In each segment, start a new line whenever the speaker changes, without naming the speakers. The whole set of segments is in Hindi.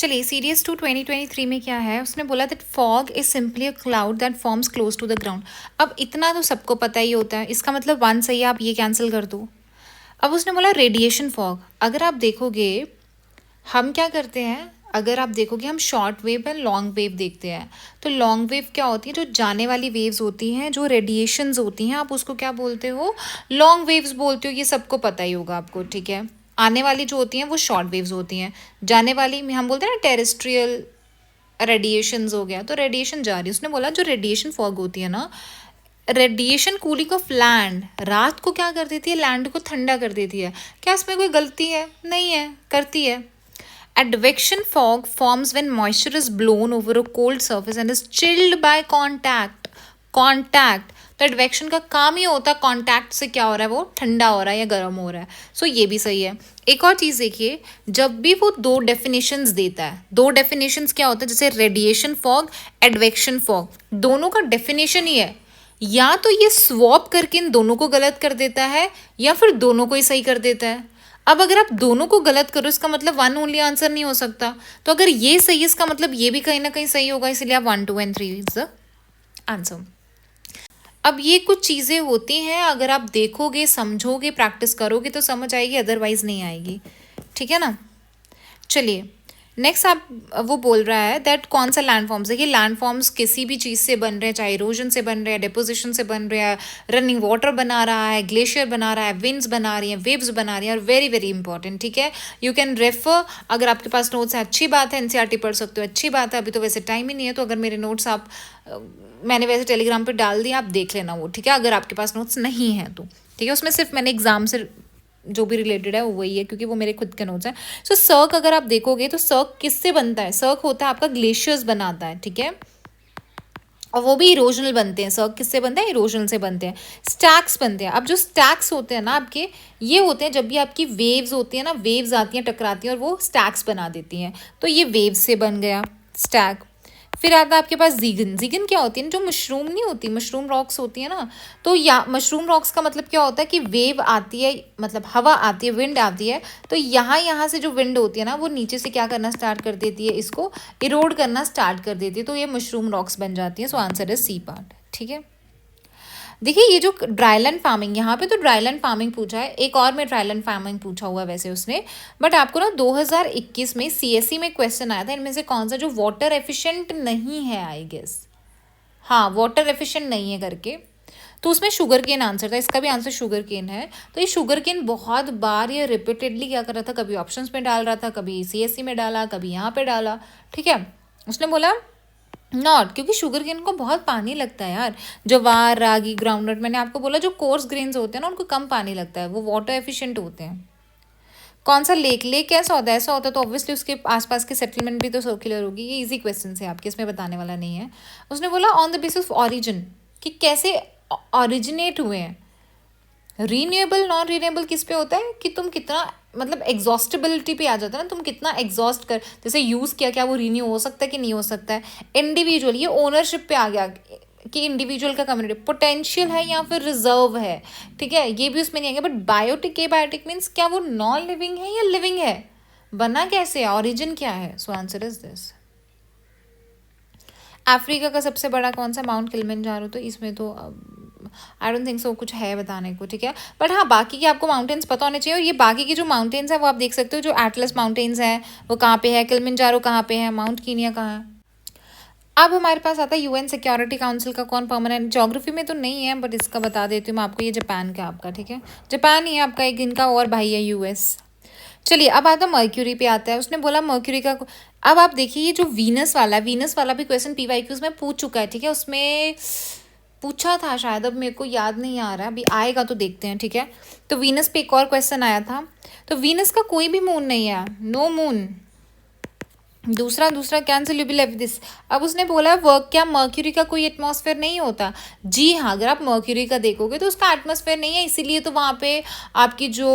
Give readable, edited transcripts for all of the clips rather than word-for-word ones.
चलिए सीरीज 2 2023 में क्या है, उसने बोला that fog is simply a cloud that forms close to the ground. अब इतना तो सबको पता ही होता है, इसका मतलब वन सही है, आप ये कैंसिल कर दो। अब उसने बोला रेडिएशन फॉग। अगर आप देखोगे हम क्या करते हैं, अगर आप देखोगे हम short wave and long wave देखते हैं। तो लॉन्ग वेव क्या होती है, जो जाने वाली वेव्स होती हैं, जो रेडिएशंस होती हैं, आप उसको क्या बोलते हो, लॉन्ग वेव्स बोलते हो। ये सबको पता ही होगा आपको, ठीक है। आने वाली जो होती हैं वो शॉर्ट वेव्स होती हैं, जाने वाली में हम बोलते हैं ना टेरेस्ट्रियल रेडिएशंस हो गया, तो रेडिएशन जा रही है। उसने बोला जो रेडिएशन फॉग होती है ना, रेडिएशन कूलिंग ऑफ लैंड रात को क्या कर देती है, लैंड को ठंडा कर देती है। क्या इसमें कोई गलती है? नहीं है, करती है। Advection fog forms when moisture is blown over a cold surface and is chilled by contact. Contact. तो एडवेक्शन का काम ही होता है कॉन्टैक्ट से क्या हो रहा है, वो ठंडा हो रहा है या गर्म हो रहा है। सो ये भी सही है। एक और चीज़ देखिए, जब भी वो दो डेफिनेशंस देता है, दो डेफिनेशंस क्या होता है, जैसे रेडिएशन फॉग, एडवेक्शन फॉग, दोनों का डेफिनेशन ही है। या तो ये स्वॉप करके इन दोनों को गलत कर देता है या फिर दोनों को ही सही कर देता है। अब अगर आप दोनों को गलत करो, इसका मतलब वन ओनली आंसर नहीं हो सकता। तो अगर ये सही है, इसका मतलब ये भी कहीं ना कहीं सही होगा, इसलिए आप 1 2 and 3 इज द आंसर। अब ये कुछ चीज़ें होती हैं, अगर आप देखोगे, समझोगे, प्रैक्टिस करोगे तो समझ आएगी, अदरवाइज नहीं आएगी, ठीक है ना। चलिए नेक्स्ट आप वो बोल रहा है दैट कौन सा लैंडफॉर्म्स, देखिए लैंडफॉर्म्स किसी भी चीज़ से बन रहे हैं, चाहे इरोजन से बन रहे हैं, डिपोजिशन से बन रहे हैं, रनिंग वाटर बना रहा है, ग्लेशियर बना रहा है, विंड्स बना रही हैं, वेव्स बना रही हैं, और वेरी वेरी इंपॉर्टेंट, ठीक है। यू कैन रेफर, अगर आपके पास नोट्स है अच्छी बात है, एनसीईआरटी पढ़ सकते हो, अच्छी बात है। अभी तो वैसे टाइम ही नहीं है, तो अगर मेरे नोट्स आप मैंने वैसे टेलीग्राम पर डाल दिया, आप देख लेना वो, ठीक है, अगर आपके पास नोट्स नहीं है तो, ठीक है। उसमें सिर्फ मैंने एग्जाम से जो भी रिलेटेड है वो वही है, क्योंकि वो मेरे खुद के नोट्स हैं। सो सर्क अगर आप देखोगे तो सर्क किससे बनता है, सर्क होता है आपका ग्लेशियर्स बनाता है, ठीक है, और वो भी इरोजनल बनते हैं। सर्क किससे बनता है, इरोजनल से बनते हैं। स्टैक्स बनते हैं। अब जो स्टैक्स होते हैं ना आपके, ये होते हैं जब भी आपकी वेव्स होती हैं ना, वेव्स आती हैं, टकराती हैं और वो स्टैक्स बना देती हैं, तो ये वेव्स से बन गया स्टैक। फिर आता है आपके पास जीगन। जीगन क्या होती है, जो मशरूम नहीं होती, मशरूम रॉक्स होती है ना, तो या मशरूम रॉक्स का मतलब क्या होता है कि वेव आती है, मतलब हवा आती है, विंड आती है, तो यहाँ से जो विंड होती है ना, वो नीचे से क्या करना स्टार्ट कर देती है, इसको इरोड करना स्टार्ट कर देती है, तो ये मशरूम रॉक्स बन जाती है। So answer is C part, ठीक है। देखिए ये जो ड्राईलैंड फार्मिंग, यहाँ पे तो ड्राईलैंड फार्मिंग पूछा है, एक और में ड्राईलैंड फार्मिंग पूछा हुआ है वैसे उसने, बट आपको ना 2021 में सीएससी में क्वेश्चन आया था, इनमें से कौन सा जो वाटर एफिशिएंट नहीं है, आई गेस, हाँ वाटर एफिशिएंट नहीं है करके, तो उसमें शुगर केन आंसर था। इसका भी आंसर शुगर केन है। तो ये शुगर केन बहुत बार ये रिपीटेडली क्या कर रहा था, कभी ऑप्शंस में डाल रहा था, कभी सीएससी में डाला, कभी यहाँ पे डाला, ठीक है। उसने बोला नॉट, क्योंकि शुगर केन को बहुत पानी लगता है यार। ज्वार, रागी, ग्राउंडनट, मैंने आपको बोला जो कोर्स ग्रेन्स होते हैं ना, उनको कम पानी लगता है, वो वाटर एफिशिएंट होते हैं। कौन सा लेक, लेक कैसा होता है, ऐसा होता है तो ऑब्वियसली उसके आसपास की सेटलमेंट भी तो सर्कुलर होगी। ये इजी क्वेश्चन है आपके, इसमें बताने वाला नहीं है। उसने बोला on the basis of origin, कि कैसे ऑरिजिनेट हुए हैं। रीन्यूएबल, नॉन रीन्यूएबल किस पे होता है कि तुम कितना, मतलब एग्जॉस्टेबिलिटी पे आ जाता है ना, तुम कितना एग्जॉस्ट कर, जैसे यूज़ किया, क्या वो रीन्यू हो सकता है कि नहीं हो सकता है। इंडिविजुअल, ये ओनरशिप पे आ गया कि इंडिविजुअल का कम्युनिटी पोटेंशियल है या फिर रिजर्व है, ठीक है, ये भी उसमें नहीं आएगा। But biotic, abiotic means क्या वो नॉन लिविंग है या लिविंग है, बना कैसे है, ऑरिजिन क्या है। So answer is this. Africa का सबसे बड़ा कौन सा, माउंट किलिमंजारो, तो इसमें तो आई डोंट थिंक सो कुछ है बताने को, ठीक है। बट हाँ बाकी के आपको माउंटेन्स पता होने चाहिए, और ये बाकी की जो माउंटेन्स है वो आप देख सकते हो, जो एटलस माउंटेन्स हैं वो कहाँ पे है, किलिमंजारो कहाँ पे है, माउंट कीनिया कहाँ है। अब हमारे पास आता है यूएन सिक्योरिटी काउंसिल का कौन परमानेंट, ज्योग्राफी में तो नहीं है बट इसका बता देती हूँ मैं आपको, ये जापान का आपका, ठीक है, जापान ही है आपका एक, इनका और भाई है यूएस। चलिए अब आता है मर्क्यूरी पे आता है। उसने बोला मर्क्यूरी का, अब आप देखिए ये जो वीनस वाला है, वीनस वाला भी क्वेश्चन पीवाईक्यूज में पूछ चुका है, ठीक है, उसमें पूछा था शायद, अब मेरे को याद नहीं आ रहा, अभी आएगा तो देखते हैं, ठीक है। तो वीनस पे एक और क्वेश्चन आया था, तो वीनस का कोई भी मून नहीं है, नो मून, दूसरा cancel, you be left this. अब उसने बोला वर्क, क्या मर्क्यूरी का कोई एटमॉस्फेयर नहीं होता, जी हाँ, अगर आप मर्क्यूरी का देखोगे तो उसका एटमॉस्फेयर नहीं है, इसीलिए तो वहाँ पे आपकी जो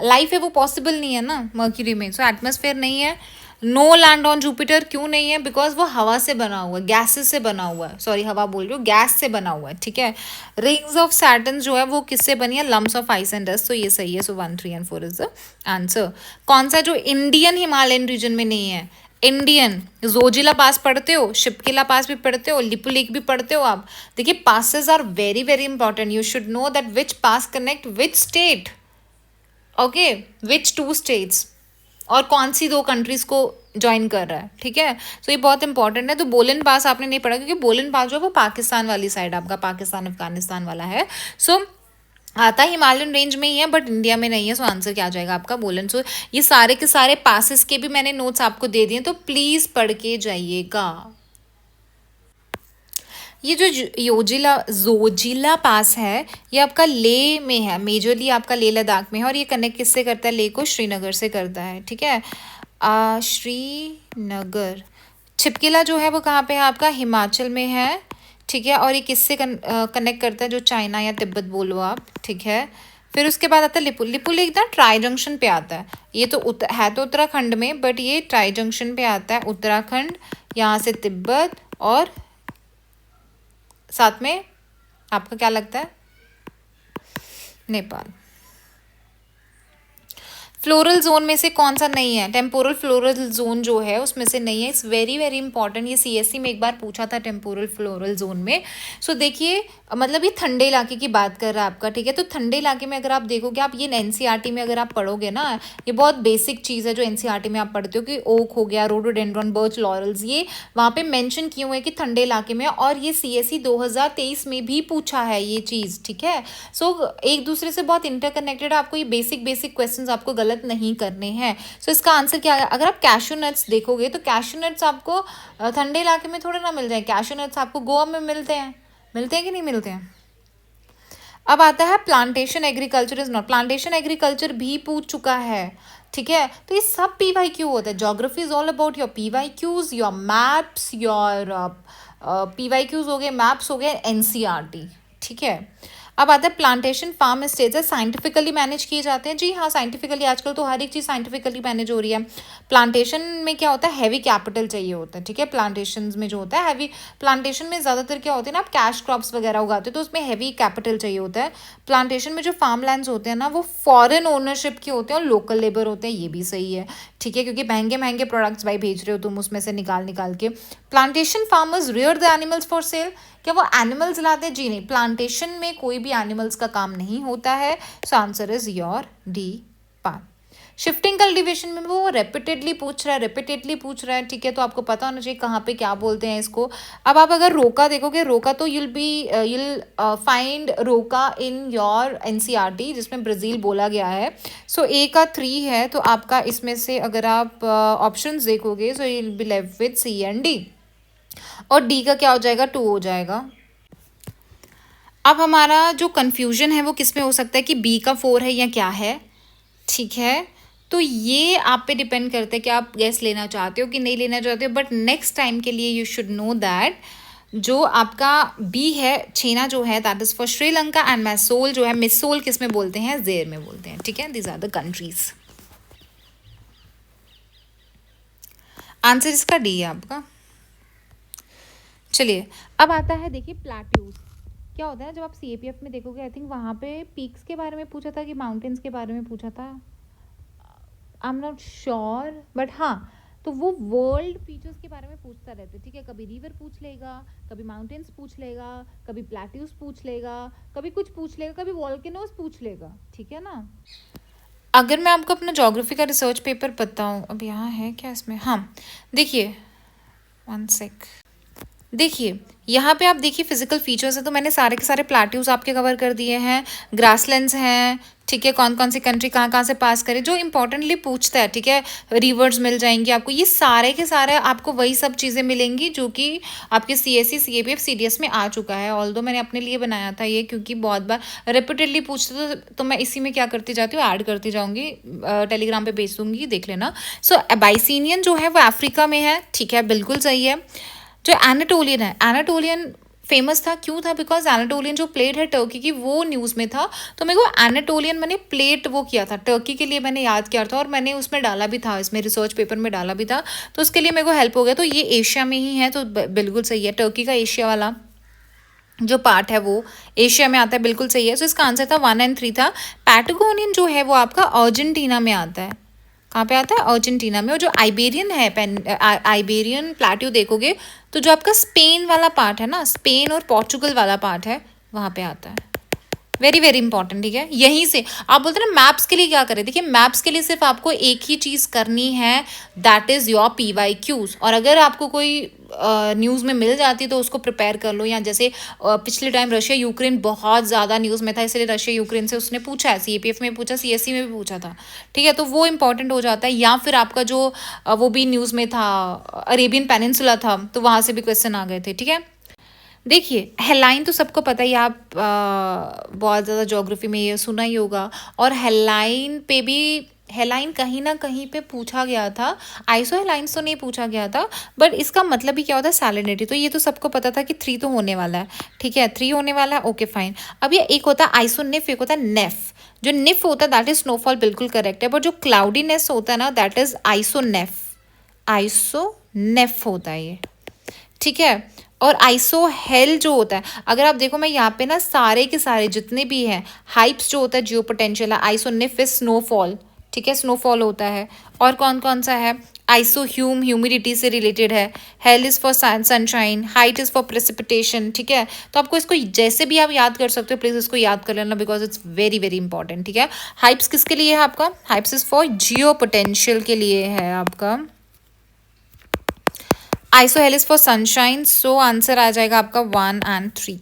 लाइफ है वो पॉसिबल नहीं है ना मर्क्यूरी में। सो एटमॉस्फेयर नहीं है, नो लैंड ऑन जुपिटर क्यों नहीं है? बिकॉज वो हवा से बना हुआ है, गैसेस से बना हुआ है, सॉरी हवा बोल रही हूँ, गैस से बना हुआ है, ठीक है। रिंग्स ऑफ सैटर्न जो है वो किससे बनी है? Lumps of ice and dust, तो ये सही है। So 1, 3 and 4 is the answer. कौन सा जो इंडियन हिमालयन रीजन में नहीं है? इंडियन जोजिला पास पढ़ते हो, शिपकिला पास भी पढ़ते हो, लिपु लेक भी पढ़ते हो आप। देखिए passes are very very important, you should know that which pass connect which state, okay, which 2 states, और कौन सी 2 कंट्रीज को ज्वाइन कर रहा है, ठीक है। सो ये बहुत इंपॉर्टेंट है। तो बोलन पास आपने नहीं पढ़ा क्योंकि बोलन पास जो है वो पाकिस्तान वाली साइड, आपका पाकिस्तान अफगानिस्तान वाला है। सो आता हिमालयन रेंज में ही है बट इंडिया में नहीं है। सो आंसर क्या आ जाएगा आपका? बोलन। सो ये सारे के सारे पासेस के भी मैंने नोट्स आपको दे दिए, तो प्लीज पढ़ के जाइएगा। ये जो योजिला जोजिला पास है ये आपका ले में है, मेजरली आपका लेह लद्दाख में है, और ये कनेक्ट किससे करता है? ले को श्रीनगर से करता है, ठीक है। श्रीनगर। छिपकिला जो है वो कहाँ पे है? आपका हिमाचल में है, ठीक है। और ये किससे कनेक्ट करता है? जो चाइना या तिब्बत बोलो आप, ठीक है। फिर उसके बाद आता है लिपु। लिपु लेक ना ट्राई जंक्शन पे आता है, ये तो है तो उत्तराखंड में, बट ये ट्राई जंक्शन पे आता है, उत्तराखंड, यहाँ से तिब्बत, और साथ में आपका क्या लगता है? नेपाल। फ्लोरल जोन में से कौन सा नहीं है? टेम्पोरल फ्लोरल जोन जो है उसमें से नहीं है। इट्स वेरी वेरी इंपॉर्टेंट, ये सीएससी में एक बार पूछा था टेम्पोरल फ्लोरल जोन में। सो देखिए मतलब ये ठंडे इलाके की बात कर रहा है आपका, ठीक है। तो ठंडे इलाके में अगर आप देखोगे, आप ये एनसीईआरटी में अगर आप पढ़ोगे ना, ये बहुत बेसिक चीज़ है जो एनसीईआरटी में आप पढ़ते हो कि ओक हो गया, रोडोडेंड्रॉन, बर्च, लॉरल्स, ये वहाँ पे मेंशन किए हुए हैं कि ठंडे इलाके में, और ये सीएससी 2023 में भी पूछा है ये चीज़, ठीक है। सो एक दूसरे से बहुत इंटरकनेक्टेड है, आपको ये बेसिक बेसिक क्वेश्चंस आपको गलत नहीं करने हैं। सो इसका आंसर क्या है? अगर आप कैशू नट्स देखोगे तो कैशू नट्स आपको ठंडे इलाके में थोड़े ना मिल जाए, कैशू नट्स आपको गोवा में मिलते हैं, मिलते हैं कि नहीं मिलते हैं। अब आता है plantation agriculture is not, plantation agriculture भी पूछ चुका है, ठीक है। तो ये सब पीवाईक्यू होता है। Geography is all about your PYQs, your maps, your PYQs हो गए, मैप्स हो गए, एनसीईआरटी, ठीक है। अब आता है प्लांटेशन फार्म स्टेट्स है, साइंटिफिकली मैनेज किए जाते हैं। जी हाँ, साइंटिफिकली, आजकल तो हर एक चीज़ साइंटिफिकली मैनेज हो रही है। प्लांटेशन में क्या होता है? हैवी कैपिटल चाहिए होता है, ठीक है। प्लांटेशन में जो होता है हैवी, प्लांटेशन में ज़्यादातर क्या होते हैं ना, आप कैश क्रॉप्स वगैरह उगाते हो तो उसमें हैवी कैपिटल चाहिए होता है। प्लांटेशन में जो फार्म लैंड्स होते हैं ना वो फॉरेन ओनरशिप के होते हैं और लोकल लेबर होते हैं, ये भी सही है, ठीक है, क्योंकि महंगे महंगे प्रोडक्ट्स भाई भेज रहे हो तुम उसमें से निकाल निकाल के। Plantation farmers rear the animals for sale, क्या वो एनिमल्स लाते हैं? जी नहीं, प्लांटेशन में कोई भी एनिमल्स का काम नहीं होता है। So answer is your D part. Shifting cultivation में वो रेपिटेडली पूछ रहा है, रेपिटेडली पूछ रहा है, ठीक है। तो आपको पता होना चाहिए कहाँ पे क्या बोलते हैं इसको। अब आप अगर रोका देखोगे, रोका तो you'll फाइंड रोका इन योर एनसीईआरटी जिसमें ब्राज़ील बोला गया है। सो ए का 3 है, तो आपका इसमें से अगर आप ऑप्शंस देखोगे so you'll be left with C and D, और डी का क्या हो जाएगा? 2 हो जाएगा। अब हमारा जो कन्फ्यूजन है वो किस में हो सकता है कि बी का 4 है या क्या है, ठीक है। तो ये आप पे डिपेंड करता है कि आप गैस लेना चाहते हो कि नहीं लेना चाहते हो, बट नेक्स्ट टाइम के लिए यू शुड नो दैट जो आपका बी है, छेना जो है, that is for Sri Lanka, and मैसोल जो है, मिसोल किस में बोलते हैं? जेर में बोलते हैं, ठीक है। These are the countries. Answer इसका डी है आपका। चलिए अब आता है, देखिए प्लेट्यूज क्या होता है। जब आप सीएपीएफ में देखोगे, आई थिंक वहाँ पे पीक्स के बारे में पूछा था कि माउंटेन्स के बारे में पूछा था, आई एम नॉट श्योर, बट हाँ, तो वो वर्ल्ड फीचर्स के बारे में पूछता रहता है, ठीक है। कभी रिवर पूछ लेगा, कभी माउंटेन्स पूछ लेगा, कभी प्लेट्यूज पूछ लेगा, कभी कुछ पूछ लेगा, कभी वॉल्केनोज पूछ लेगा, ठीक है ना। अगर मैं आपको अपना ज्योग्राफी का रिसर्च पेपर बताऊँ, अब यहाँ है क्या इसमें? हाँ देखिए, 1 सेक, देखिए यहाँ पे आप देखिए फिजिकल फीचर्स हैं, तो मैंने सारे के सारे प्लेट्यूज आपके कवर कर दिए हैं, ग्रासलैंड्स हैं, ठीक है। कौन कौन सी कंट्री कहाँ कहाँ से पास करे, जो इंपॉर्टेंटली पूछता है, ठीक है। रिवर्स मिल जाएंगी आपको, ये सारे के सारे आपको वही सब चीज़ें मिलेंगी जो कि आपके सीएससी, सीएपीएफ, सीडीएस में आ चुका है। ऑल्दो मैंने अपने लिए बनाया था ये, क्योंकि बहुत बार रिपीटेडली पूछते तो मैं इसी में क्या करती जाती हूँ, ऐड करती जाऊँगी, टेलीग्राम पर भेज दूँगी, देख लेना। सो अबाइसिनियन जो है वो अफ्रीका में है, ठीक है, बिल्कुल सही है। जो एनाटोलियन है, एनाटोलियन फेमस था, क्यों था? बिकॉज एनाटोलियन जो प्लेट है टर्की की वो न्यूज़ में था, तो मेरे को एनाटोलियन मैंने प्लेट वो किया था टर्की के लिए, मैंने याद किया था और मैंने उसमें डाला भी था, इसमें रिसर्च पेपर में डाला भी था, तो उसके लिए मेरे को हेल्प हो गया। तो ये एशिया में ही है, तो बिल्कुल सही है, टर्की का एशिया वाला जो पार्ट है वो एशिया में आता है, बिल्कुल सही है। सो इसका आंसर था 1 और 3 था। पैटागोनियन जो है वो आपका अर्जेंटीना में आता है। कहाँ पे आता है? अर्जेंटीना में। और जो आइबेरियन है, आइबेरियन प्लेट्यू देखोगे तो जो आपका स्पेन वाला पार्ट है ना, स्पेन और पोर्चुगल वाला पार्ट है, वहाँ पे आता है। वेरी वेरी इंपॉर्टेंट, ठीक है। यहीं से आप बोलते हैं ना मैप्स के लिए क्या करें, देखिए मैप्स के लिए सिर्फ आपको एक ही चीज़ करनी है, दैट इज़ योर PYQs। और अगर आपको कोई न्यूज़ में मिल जाती तो उसको प्रिपेयर कर लो, या जैसे पिछले टाइम रशिया यूक्रेन बहुत ज़्यादा न्यूज़ में था, इसलिए रशिया यूक्रेन से उसने पूछा है, CAPF में पूछा, CSC में भी पूछा था, ठीक है, तो वो इंपॉर्टेंट हो जाता है। या फिर आपका जो वो भी न्यूज़ में था, अरेबियन पेनिनसुला था, तो वहाँ से भी क्वेश्चन आ गए थे, ठीक है। देखिए हेलाइन तो सबको पता ही, आप बहुत ज़्यादा ज्योग्राफी में ये सुना ही होगा, और हेलाइन पे भी, हेलाइन कहीं ना कहीं पे पूछा गया था, आइसो हेलाइंस तो नहीं पूछा गया था, बट इसका मतलब भी क्या होता है? सैलिनिटी। तो ये तो सबको पता था कि 3 तो होने वाला है, ठीक है, 3 होने वाला है, ओके फाइन। अब ये एक होता है आइसोनिफ, एक होता है नेफ। जो निफ होता है दैट इज स्नोफॉल, बिल्कुल करेक्ट है, बट जो क्लाउडीनेस होता है ना दैट इज आइसोनेफ, आइसोनेफ होता है ये, ठीक है। और आइसो हेल जो होता है, अगर आप देखो मैं यहाँ पे ना सारे के सारे जितने भी हैं, हाइप्स जो होता है जियो पोटेंशियल है, आइसोनिफ इज स्नोफॉल, ठीक है, स्नोफॉल होता है। और कौन कौन सा है? आइसो ह्यूम ह्यूमिडिटी से रिलेटेड है, hell is for sunshine, height is for precipitation, ठीक है। तो आपको इसको जैसे भी आप याद कर सकते हो, प्लीज इसको याद कर लेना, because it's very very important, ठीक है। हाइप्स किसके लिए है आपका? Hypes is for Jio potential के लिए है आपका। आइसोहेलिस फॉर सनशाइन, सो आंसर आ जाएगा आपका 1 और 3।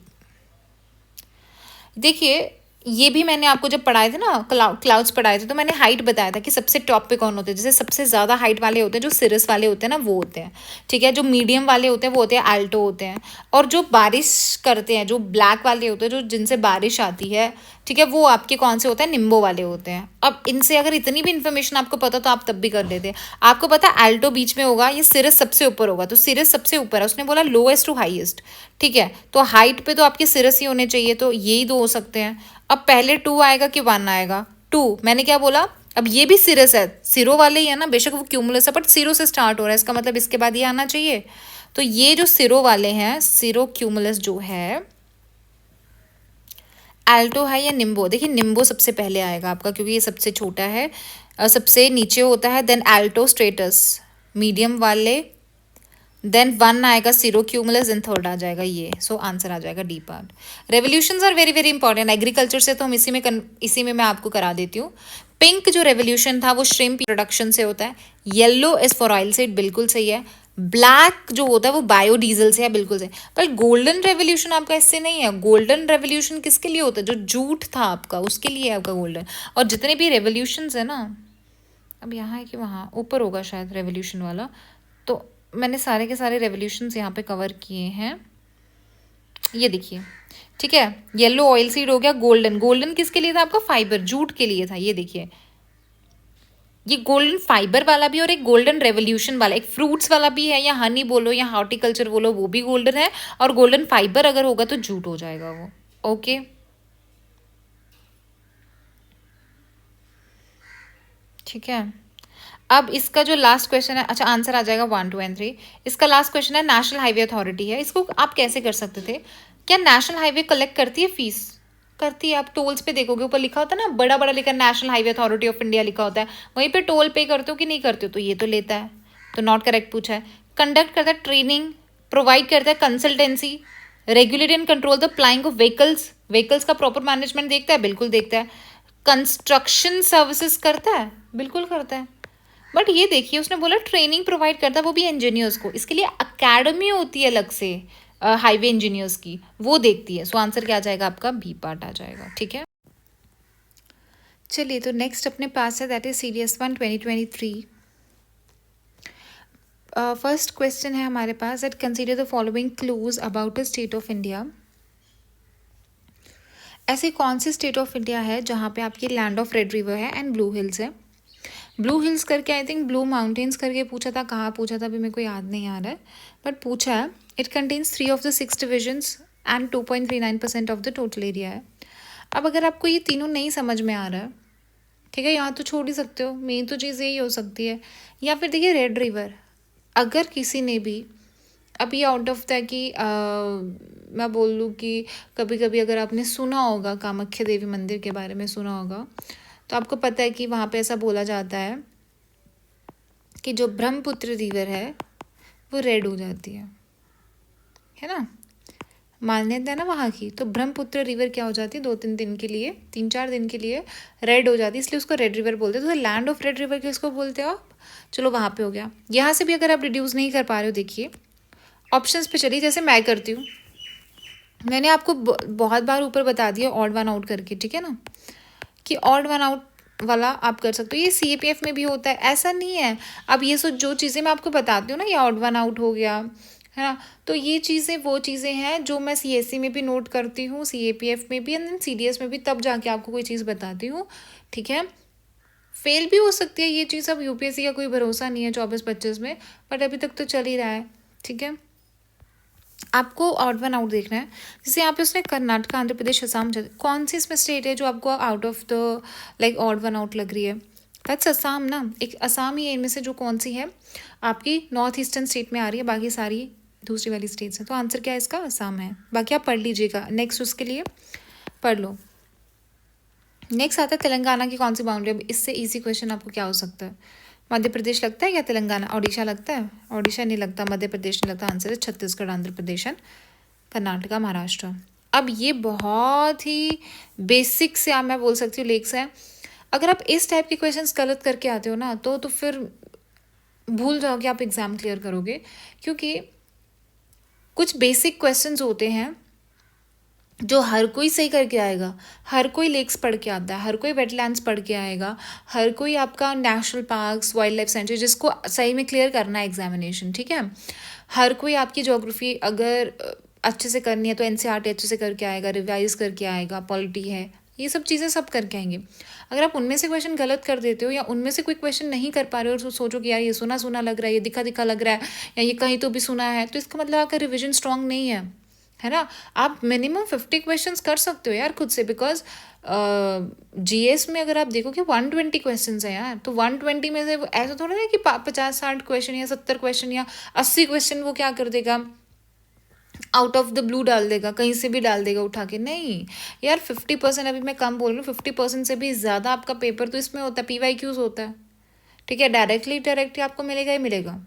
देखिए ये भी मैंने आपको जब पढ़ाए थे ना, क्लाउड्स पढ़ाए थे, तो मैंने हाइट बताया था कि सबसे टॉप पे कौन होते हैं। जैसे सबसे ज़्यादा हाइट वाले होते हैं जो सिरस वाले होते हैं ना, वो होते हैं, ठीक है। जो मीडियम वाले होते हैं वो होते हैं आल्टो होते हैं। और जो बारिश करते हैं, जो ब्लैक वाले होते हैं, जो जिनसे बारिश आती है, ठीक है, वो आपके कौन से होते हैं? निम्बो वाले होते हैं। अब इनसे अगर इतनी भी इन्फॉर्मेशन आपको पता तो आप तब भी कर लेते। आपको पता है अल्टो बीच में होगा, ये सिरस सबसे ऊपर होगा, तो सिरस सबसे ऊपर है, उसने बोला लोएस्ट टू हाईएस्ट, ठीक है। तो हाइट पे तो आपके सिरस ही होने चाहिए, तो यही दो हो सकते हैं। अब पहले 2 आएगा कि 1 आएगा? 2, मैंने क्या बोला? अब ये भी सिरस है, सिरो वाले ही है ना, बेशक वो क्यूमुलस है बट सिरो से स्टार्ट हो रहा है, इसका मतलब इसके बाद ये आना चाहिए। तो ये जो सिरो वाले हैं, सिरो क्यूमुलस जो है, एल्टो है या निम्बो? देखिए निम्बो सबसे पहले आएगा आपका, क्योंकि ये सबसे छोटा है, सबसे नीचे होता है, देन एल्टो स्ट्रेटस मीडियम वाले, देन 1 आएगा सिरो क्यूमुलस, देन 3rd आ जाएगा ये। सो आंसर आ जाएगा D part. Revolutions are very very important, agriculture से तो हम इसी में मैं आपको करा देती हूँ। पिंक जो रेवोल्यूशन था वो श्रिम्प प्रोडक्शन से होता है। Yellow is for oil seed, बिल्कुल सही है। ब्लैक जो होता है वो बायोडीजल से है, बिल्कुल सही। पर गोल्डन रेवोल्यूशन आपका इससे नहीं है। गोल्डन रेवोल्यूशन किसके लिए होता है? जो जूट था आपका उसके लिए है आपका गोल्डन। और जितने भी रेवोल्यूशंस है ना, अब यहाँ है कि वहाँ ऊपर होगा शायद रेवोल्यूशन वाला, तो मैंने सारे के सारे रेवोल्यूशंस यहाँ पे कवर किए हैं, ये देखिए, ठीक है। येलो ऑयल सीड हो गया। गोल्डन, गोल्डन किसके लिए था आपका? फाइबर, जूट के लिए था, ये देखिए। ये गोल्डन फाइबर वाला भी और एक गोल्डन रेवोल्यूशन वाला, एक फ्रूट्स वाला भी है, या हनी बोलो या हॉर्टिकल्चर बोलो, वो भी गोल्डन है। और गोल्डन फाइबर अगर होगा तो जूट हो जाएगा वो, ओके। ठीक है। अब इसका जो लास्ट क्वेश्चन है, अच्छा आंसर आ जाएगा 1, 2 और 3। इसका लास्ट क्वेश्चन है, नेशनल हाईवे अथॉरिटी है, इसको आप कैसे कर सकते थे? क्या नेशनल हाईवे कलेक्ट करती है फीस? करती है। आप टोल्स पे देखोगे ऊपर लिखा होता है ना, बड़ा बड़ा लिखा national highway authority of India लिखा होता है, वहीं पे टोल पे करते हो कि नहीं करते हो? तो ये तो लेता है, तो नॉट करेक्ट पूछा है। कंडक्ट करता है ट्रेनिंग, प्रोवाइड करता है consultancy, regulate and control the flying of vehicles, vehicles का प्रॉपर मैनेजमेंट देखता है, बिल्कुल देखता है। कंस्ट्रक्शन सर्विसेज करता है, बिल्कुल करता है। बट ये देखिए उसने बोला ट्रेनिंग प्रोवाइड करता है, वो भी इंजीनियर्स को, इसके लिए अकेडमी होती है अलग से हाईवे इंजीनियर्स की, वो देखती है। सो आंसर क्या आ जाएगा आपका? बी पार्ट आ जाएगा, ठीक है। चलिए तो नेक्स्ट अपने पास है, that is CS1 2023। First question है हमारे पास, that consider the following clues about the state of India. ऐसे कौन सी स्टेट ऑफ इंडिया है जहाँ पे आपकी लैंड ऑफ रेड रिवर है एंड ब्लू हिल्स है? ब्लू हिल्स करके आई थिंक ब्लू माउंटेन्स करके पूछा था, कहाँ पूछा था अभी मेरे को याद नहीं आ रहा है, बट पूछा है। It contains 3 of the 6 divisions, and 2.39% of the total area है। अब अगर आपको ये तीनों नहीं समझ में आ रहा है, ठीक है, यहाँ तो छोड़ ही सकते हो, मेन तो चीज़ यही हो सकती है। या फिर देखिए रेड रिवर, अगर किसी ने भी, अब ये आउट ऑफ द कि मैं बोल लूँ कि कभी कभी अगर आपने सुना होगा कामाख्या देवी मंदिर के बारे में सुना होगा, तो आपको पता है कि वहाँ पे ऐसा बोला जाता है कि जो ब्रह्मपुत्र रिवर है वो रेड हो जाती है ना, मान्यता है ना वहाँ की। तो ब्रह्मपुत्र रिवर क्या हो जाती है, 2-3 दिन के लिए, 3-4 दिन के लिए रेड हो जाती है, इसलिए उसको रेड रिवर बोलते हैं। तो लैंड ऑफ रेड रिवर किसको बोलते हो आप? चलो वहाँ पे हो गया। यहाँ से भी अगर आप रिड्यूस नहीं कर पा रहे हो, देखिए ऑप्शंस पे चलिए, जैसे मैं करती हूँ, मैंने आपको बहुत बार ऊपर बता दिया ऑड वन आउट करके, ठीक है ना, कि ऑड वन आउट वाला आप कर सकते हो। ये CAPF में भी होता है, ऐसा नहीं है। अब ये जो चीज़ें मैं आपको बताती हूँ ना, ये ऑड वन आउट हो गया है ना, तो ये चीज़ें वो चीज़ें हैं जो मैं CSE में भी नोट करती हूँ, CAPF में भी, एंड देन CDS में भी, तब जाके आपको कोई चीज़ बताती हूँ, ठीक है। फेल भी हो सकती है ये चीज़, अब UPSC का कोई भरोसा नहीं है 24-25 में, बट अभी तक तो चल ही रहा है, ठीक है। आपको ऑड वन आउट देखना है। जैसे यहाँ पे उसने कर्नाटक, आंध्र प्रदेश, असम, कौन सी इसमें स्टेट है जो आपको out of the like odd one out लग रही है? दैट्स असम ना, एक असम ही है इनमें से जो कौन सी है आपकी नॉर्थ ईस्टर्न स्टेट में आ रही है, बाकी सारी दूसरी वाली स्टेट्स हैं। तो आंसर क्या है इसका? असम है। बाकी आप पढ़ लीजिएगा, नेक्स्ट उसके लिए पढ़ लो। नेक्स्ट आता है तेलंगाना की कौन सी बाउंड्री। अब इससे इजी क्वेश्चन आपको क्या हो सकता है? मध्य प्रदेश लगता है या तेलंगाना? ओडिशा लगता है? ओडिशा नहीं लगता, मध्य प्रदेश नहीं लगता, आंसर है छत्तीसगढ़, आंध्र प्रदेश, कर्नाटका, महाराष्ट्र। अब ये बहुत ही बेसिक से आप मैं बोल सकती हूँ लेक्स हैं। अगर आप इस टाइप के क्वेश्चंस गलत करके आते हो ना, तो फिर भूल जाओगे आप एग्ज़ाम क्लियर करोगे, क्योंकि कुछ बेसिक क्वेश्चंस होते हैं जो हर कोई सही करके आएगा। हर कोई लेक्स पढ़ के आता है, हर कोई वेटलैंड्स पढ़ के आएगा, हर कोई आपका national parks, wild life sanctuary, जिसको सही में क्लियर करना है एग्जामिनेशन, ठीक है। हर कोई आपकी ज्योग्राफी अगर अच्छे से करनी है तो NCERT अच्छे से करके आएगा, रिवाइज करके आएगा, पॉलिटी है, ये सब चीज़ें सब करके आएंगे। अगर आप उनमें से क्वेश्चन गलत कर देते हो, या उनमें से कोई क्वेश्चन नहीं कर पा रहे हो और सोचो कि यार ये सुना सुना लग रहा है, ये दिखा दिखा लग रहा है, या ये कहीं तो भी सुना है, तो इसका मतलब आपका रिविजन स्ट्रांग नहीं है ना। आप मिनिमम 50 क्वेश्चंस कर सकते हो यार खुद से, बिकॉज GS में अगर आप देखो कि 120 क्वेश्चंस हैं यार, तो 120 में से ऐसा थोड़ा ना कि 50-60 क्वेश्चन या 70 क्वेश्चन या 80 क्वेश्चन वो क्या कर देगा, आउट ऑफ द ब्लू डाल देगा, कहीं से भी डाल देगा उठा के, नहीं यार। 50%, अभी मैं कम बोल रही हूँ, 50% से भी ज़्यादा आपका पेपर तो इसमें होता है, PYQs होता है, ठीक है। डायरेक्टली आपको मिलेगा ही मिलेगा।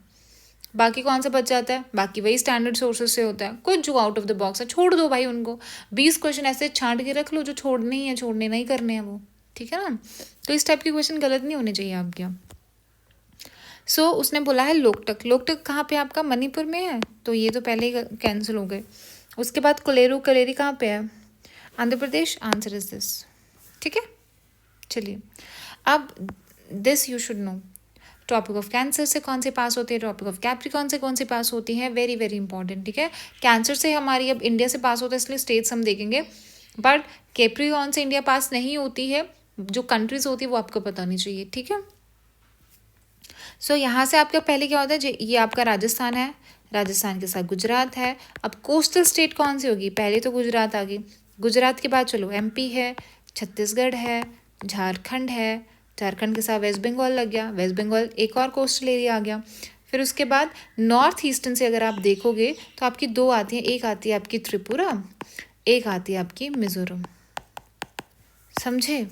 बाकी कौन सा बच जाता है? बाकी वही स्टैंडर्ड सोर्सेज से होता है, कुछ जो आउट ऑफ द बॉक्स है छोड़ दो भाई उनको। 20 क्वेश्चन ऐसे छांट के रख लो जो छोड़ने ही है, छोड़ने नहीं करने हैं वो, ठीक है ना। तो इस टाइप के क्वेश्चन गलत नहीं होने चाहिए आपके। सो उसने बोला है लोकटक। लोकटक कहाँ पे आपका? मणिपुर में है, तो ये तो पहले ही कैंसिल हो गए। उसके बाद कोलेरू कलेरी कहाँ पे है? Andhra Pradesh, answer is this, ठीक है। चलिए अब this you should no, topic of cancer से कौन से पास होते हैं, टॉपिक ऑफ कैप्रिकॉन से कौन से पास होती हैं, वेरी वेरी इंपॉर्टेंट, ठीक है। कैंसर से हमारी अब इंडिया से पास होता है, इसलिए स्टेट्स हम देखेंगे, बट कैप्रिकॉन से इंडिया पास नहीं होती है, जो कंट्रीज होती है वो आपको पता नहीं चाहिए, ठीक है। सो यहाँ से आपका पहले क्या होता है, ये आपका राजस्थान है, राजस्थान के साथ गुजरात है। अब कोस्टल स्टेट कौन सी होगी? पहले तो गुजरात आ गई, गुजरात के बाद चलो MP है, छत्तीसगढ़ है, झारखंड है, झारखंड के साथ वेस्ट बंगाल लग गया, वेस्ट बंगाल एक और कोस्टल एरिया आ गया। फिर उसके बाद नॉर्थ ईस्टर्न से अगर आप देखोगे तो आपकी दो आती हैं, एक आती है आपकी त्रिपुरा, एक आती है आपकी मिजोरम, समझे।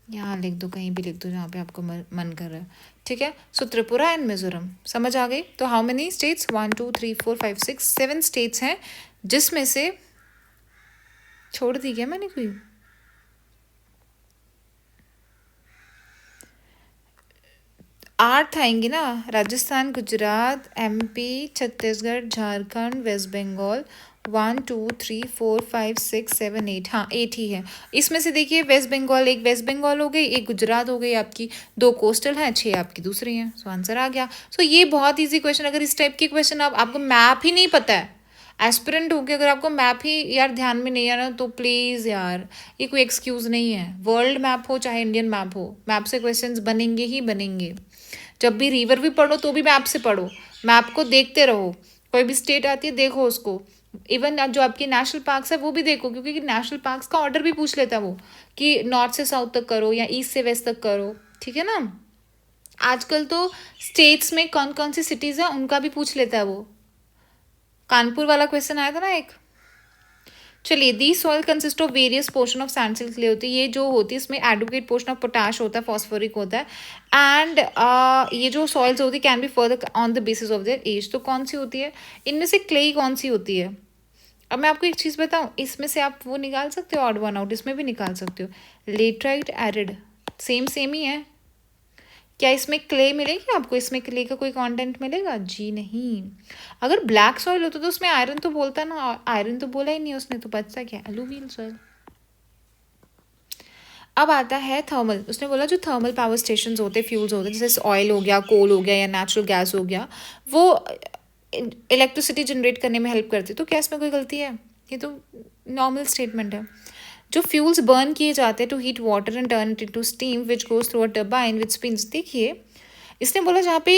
यहाँ लिख दो, कहीं भी लिख दो जहाँ पे आपको मन कर रहा है, ठीक है। सो त्रिपुरा एंड मिजोरम, समझ आ गई। तो हाउ मेनी स्टेट्स? 1 2 3 4 5 6 7 स्टेट्स हैं, जिसमें से छोड़ दी क्या मैंने कोई? 8 आएंगी ना, राजस्थान, गुजरात, MP, छत्तीसगढ़, झारखंड, वेस्ट बंगाल। 1 2 3 4 5 6 7 8, हाँ 8 ही है। इसमें से देखिए वेस्ट बंगाल, एक वेस्ट बंगाल हो गई, एक गुजरात हो गई आपकी, 2 कोस्टल हैं, 6 आपकी दूसरी हैं। सो आंसर आ गया। सो ये बहुत ईजी क्वेश्चन। अगर इस टाइप के क्वेश्चन आपको मैप ही नहीं पता है, एस्पिरेंट हो के अगर आपको मैप ही यार ध्यान में नहीं आ रहा, तो प्लीज़ यार ये कोई एक्सक्यूज़ नहीं है। वर्ल्ड मैप हो चाहे इंडियन मैप हो, मैप से क्वेश्चंस बनेंगे ही बनेंगे। जब भी रिवर भी पढ़ो तो भी मैप से पढ़ो, मैप को देखते रहो, कोई भी स्टेट आती है देखो उसको, इवन जो आपके नेशनल पार्क्स है वो भी देखो, क्योंकि नेशनल पार्क्स का ऑर्डर भी पूछ लेता है वो कि नॉर्थ से साउथ तक करो या ईस्ट से वेस्ट तक करो, ठीक है ना। आजकल तो स्टेट्स में कौन कौन सी सिटीज़ है उनका भी पूछ लेता है वो। कानपुर वाला क्वेश्चन आया था ना एक। चलिए, the soil consist of various portion of sand silt clay होती है, ये जो होती है इसमें एडवोकेट पोर्शन ऑफ पोटाश होता है, फॉस्फोरिक होता है, एंड ये जो सॉइल्स होती है can be further on the basis of their age. तो कौन सी होती है इनमें से, क्ले कौन सी होती है। अब मैं आपको एक चीज़ बताऊँ, इसमें से आप वो निकाल सकते हो ऑड वन आउट, इसमें भी निकाल सकते हो, लेटराइट एरिड सेम सेम ही है। क्या इसमें क्ले मिलेगी आपको, इसमें क्ले का कोई कंटेंट मिलेगा जी नहीं। अगर ब्लैक सॉइल होता तो उसमें आयरन तो बोलता ना, आयरन तो बोला ही नहीं उसने, तो बचता क्या, अलूवियल सॉइल। अब आता है थर्मल, उसने बोला जो थर्मल पावर स्टेशंस होते हैं, फ्यूल्स होते हैं, जैसे ऑयल हो गया, कोल हो गया या नेचुरल गैस हो गया, वो इलेक्ट्रिसिटी जनरेट करने में हेल्प करती है। तो क्या इसमें कोई गलती है, ये तो नॉर्मल स्टेटमेंट है। जो फ्यूल्स बर्न किए जाते हैं to heat water and turn it into steam which goes through a turbine which spins, देखिए इसने बोला जहाँ पे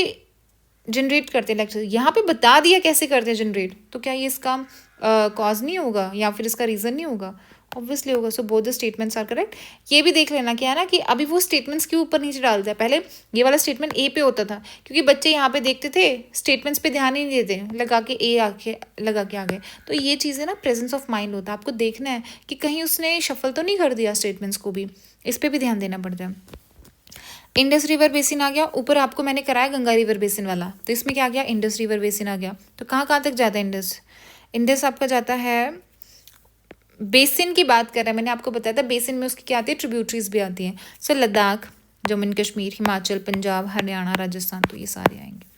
जनरेट करते हैं इलेक्ट्रिसिटी, यहाँ पे बता दिया कैसे करते हैं जनरेट, तो क्या ये इसका कॉज नहीं होगा या फिर इसका रीज़न नहीं होगा, ऑब्वियसली होगा। So both the statements are correct. ये भी देख लेना क्या है ना कि अभी वो स्टेटमेंट्स क्यों ऊपर नीचे डालता है, पहले ये वाला स्टेटमेंट ए पे होता था क्योंकि बच्चे यहाँ पे देखते थे स्टेटमेंट्स पे ध्यान ही नहीं देते, लगा के ए आके लगा के आ गए। तो ये चीज़ें ना प्रेजेंस ऑफ माइंड होता है, आपको देखना है कि कहीं उसने शफल तो नहीं कर दिया स्टेटमेंट्स को भी, इस पर भी ध्यान देना पड़ता है। इंडस रिवर बेसिन आ गया, ऊपर आपको मैंने कराया गंगा रिवर बेसिन वाला, तो इसमें क्या आ गया, इंडस रिवर बेसिन आ गया। तो कहाँ कहाँ तक जाता है इंडस, इंडस आपका जाता है, बेसिन की बात कर रहा है, मैंने आपको बताया था बेसिन में उसकी क्या आती है, ट्रिब्यूटरीज भी आती हैं। सो लद्दाख, जम्मू एंड कश्मीर, हिमाचल, पंजाब, हरियाणा, राजस्थान, तो ये सारे आएंगे।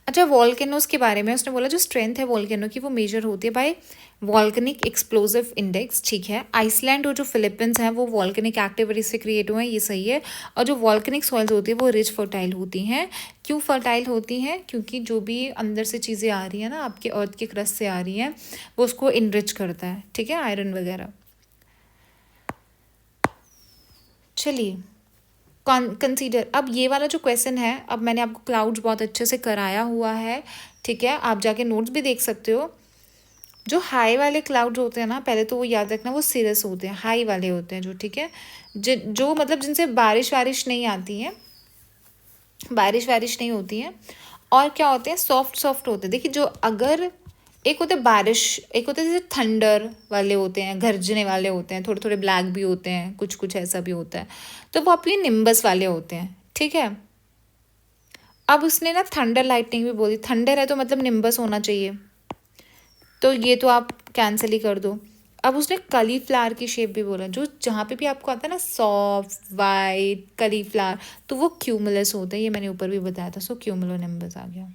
अच्छा, वॉल्केनोस के बारे में उसने बोला जो स्ट्रेंथ है वॉल्केनो की वो मेजर होती है बाय वॉल्केनिक एक्सप्लोसिव इंडेक्स, ठीक है। आइसलैंड और जो फिलीपींस हैं वो वॉल्केनिक एक्टिविटी से क्रिएट हुए हैं, ये सही है। और जो वॉल्केनिक सॉइल्स होती है वो रिच फर्टाइल होती हैं। क्यों फर्टाइल होती हैं, क्योंकि जो भी अंदर से चीज़ें आ रही हैं ना आपके अर्थ के क्रस्ट से आ रही हैं वो उसको इनरिच करता है, ठीक है, आयरन वगैरह। चलिए, कंसीडर, अब ये वाला जो क्वेश्चन है, अब मैंने आपको क्लाउड्स बहुत अच्छे से कराया हुआ है, ठीक है, आप जाके नोट्स भी देख सकते हो। जो हाई वाले क्लाउड्स होते हैं ना, पहले तो वो याद रखना वो सिरस होते हैं, हाई वाले होते हैं जो, ठीक है, जो मतलब जिनसे बारिश वारिश नहीं आती है, बारिश वारिश नहीं होती है। और क्या होते हैं, सॉफ्ट सॉफ्ट होते हैं। देखिए जो अगर एक होते हैं बारिश, एक होते हैं जैसे थंडर वाले होते हैं, गरजने वाले होते हैं, थोड़े थोड़े ब्लैक भी होते हैं, कुछ कुछ ऐसा भी होता है, तो वो आपके निम्बस वाले होते हैं, ठीक है। अब उसने ना थंडर लाइटनिंग भी बोली, थंडर है तो मतलब निम्बस होना चाहिए, तो ये तो आप कैंसिल ही कर दो। अब उसने कलीफ्लावर की शेप भी बोला, जो जहाँ पे भी आपको आता है ना सॉफ्ट वाइट कलीफ्लावर, तो वो क्यूमुलस होता है, ये मैंने ऊपर भी बताया था। सो क्यूमुलोनिम्बस आ गया।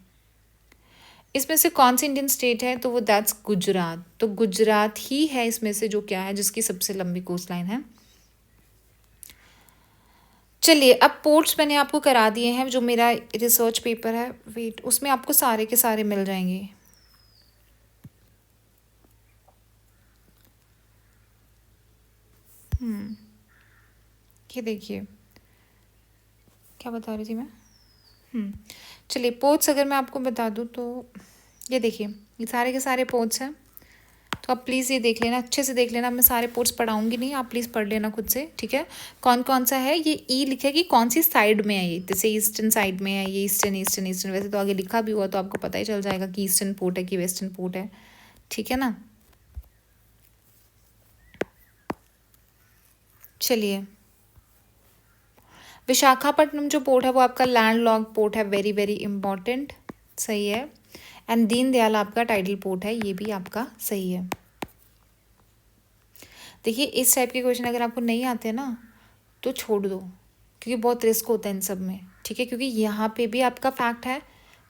इसमें से कौन सी इंडियन स्टेट है, तो वो दैट्स गुजरात, तो गुजरात ही है इसमें से जो क्या है, जिसकी सबसे लंबी कोस्ट लाइन है। चलिए, अब पोर्ट्स मैंने आपको करा दिए हैं, जो मेरा रिसर्च पेपर है, वेट, उसमें आपको सारे के सारे मिल जाएंगे। ये देखिए क्या बता रही थी मैं। चलिए, पोर्ट्स अगर मैं आपको बता दूँ तो ये देखिए, ये सारे के सारे पोर्ट्स हैं, तो आप प्लीज़ ये देख लेना, अच्छे से देख लेना। मैं सारे पोर्ट्स पढ़ाऊंगी नहीं, आप प्लीज़ पढ़ लेना खुद से, ठीक है। कौन कौन सा है, ये ई लिखा है कि कौन सी साइड में है, ये जैसे ईस्टर्न साइड में है, ये ईस्टर्न ईस्टर्न ईस्टर्न, वैसे तो आगे लिखा भी हुआ तो आपको पता ही चल जाएगा कि ईस्टर्न पोर्ट है कि वेस्टर्न पोर्ट है, ठीक है ना। चलिए, विशाखापट्टनम जो पोर्ट है वो आपका लैंड लॉक पोर्ट है, वेरी वेरी इंपॉर्टेंट, सही है। एंड दीनदयाल आपका टाइडल पोर्ट है, ये भी आपका सही है। देखिए, इस टाइप के क्वेश्चन अगर आपको नहीं आते ना तो छोड़ दो, क्योंकि बहुत रिस्क होता है इन सब में, ठीक है, क्योंकि यहाँ पे भी आपका फैक्ट है,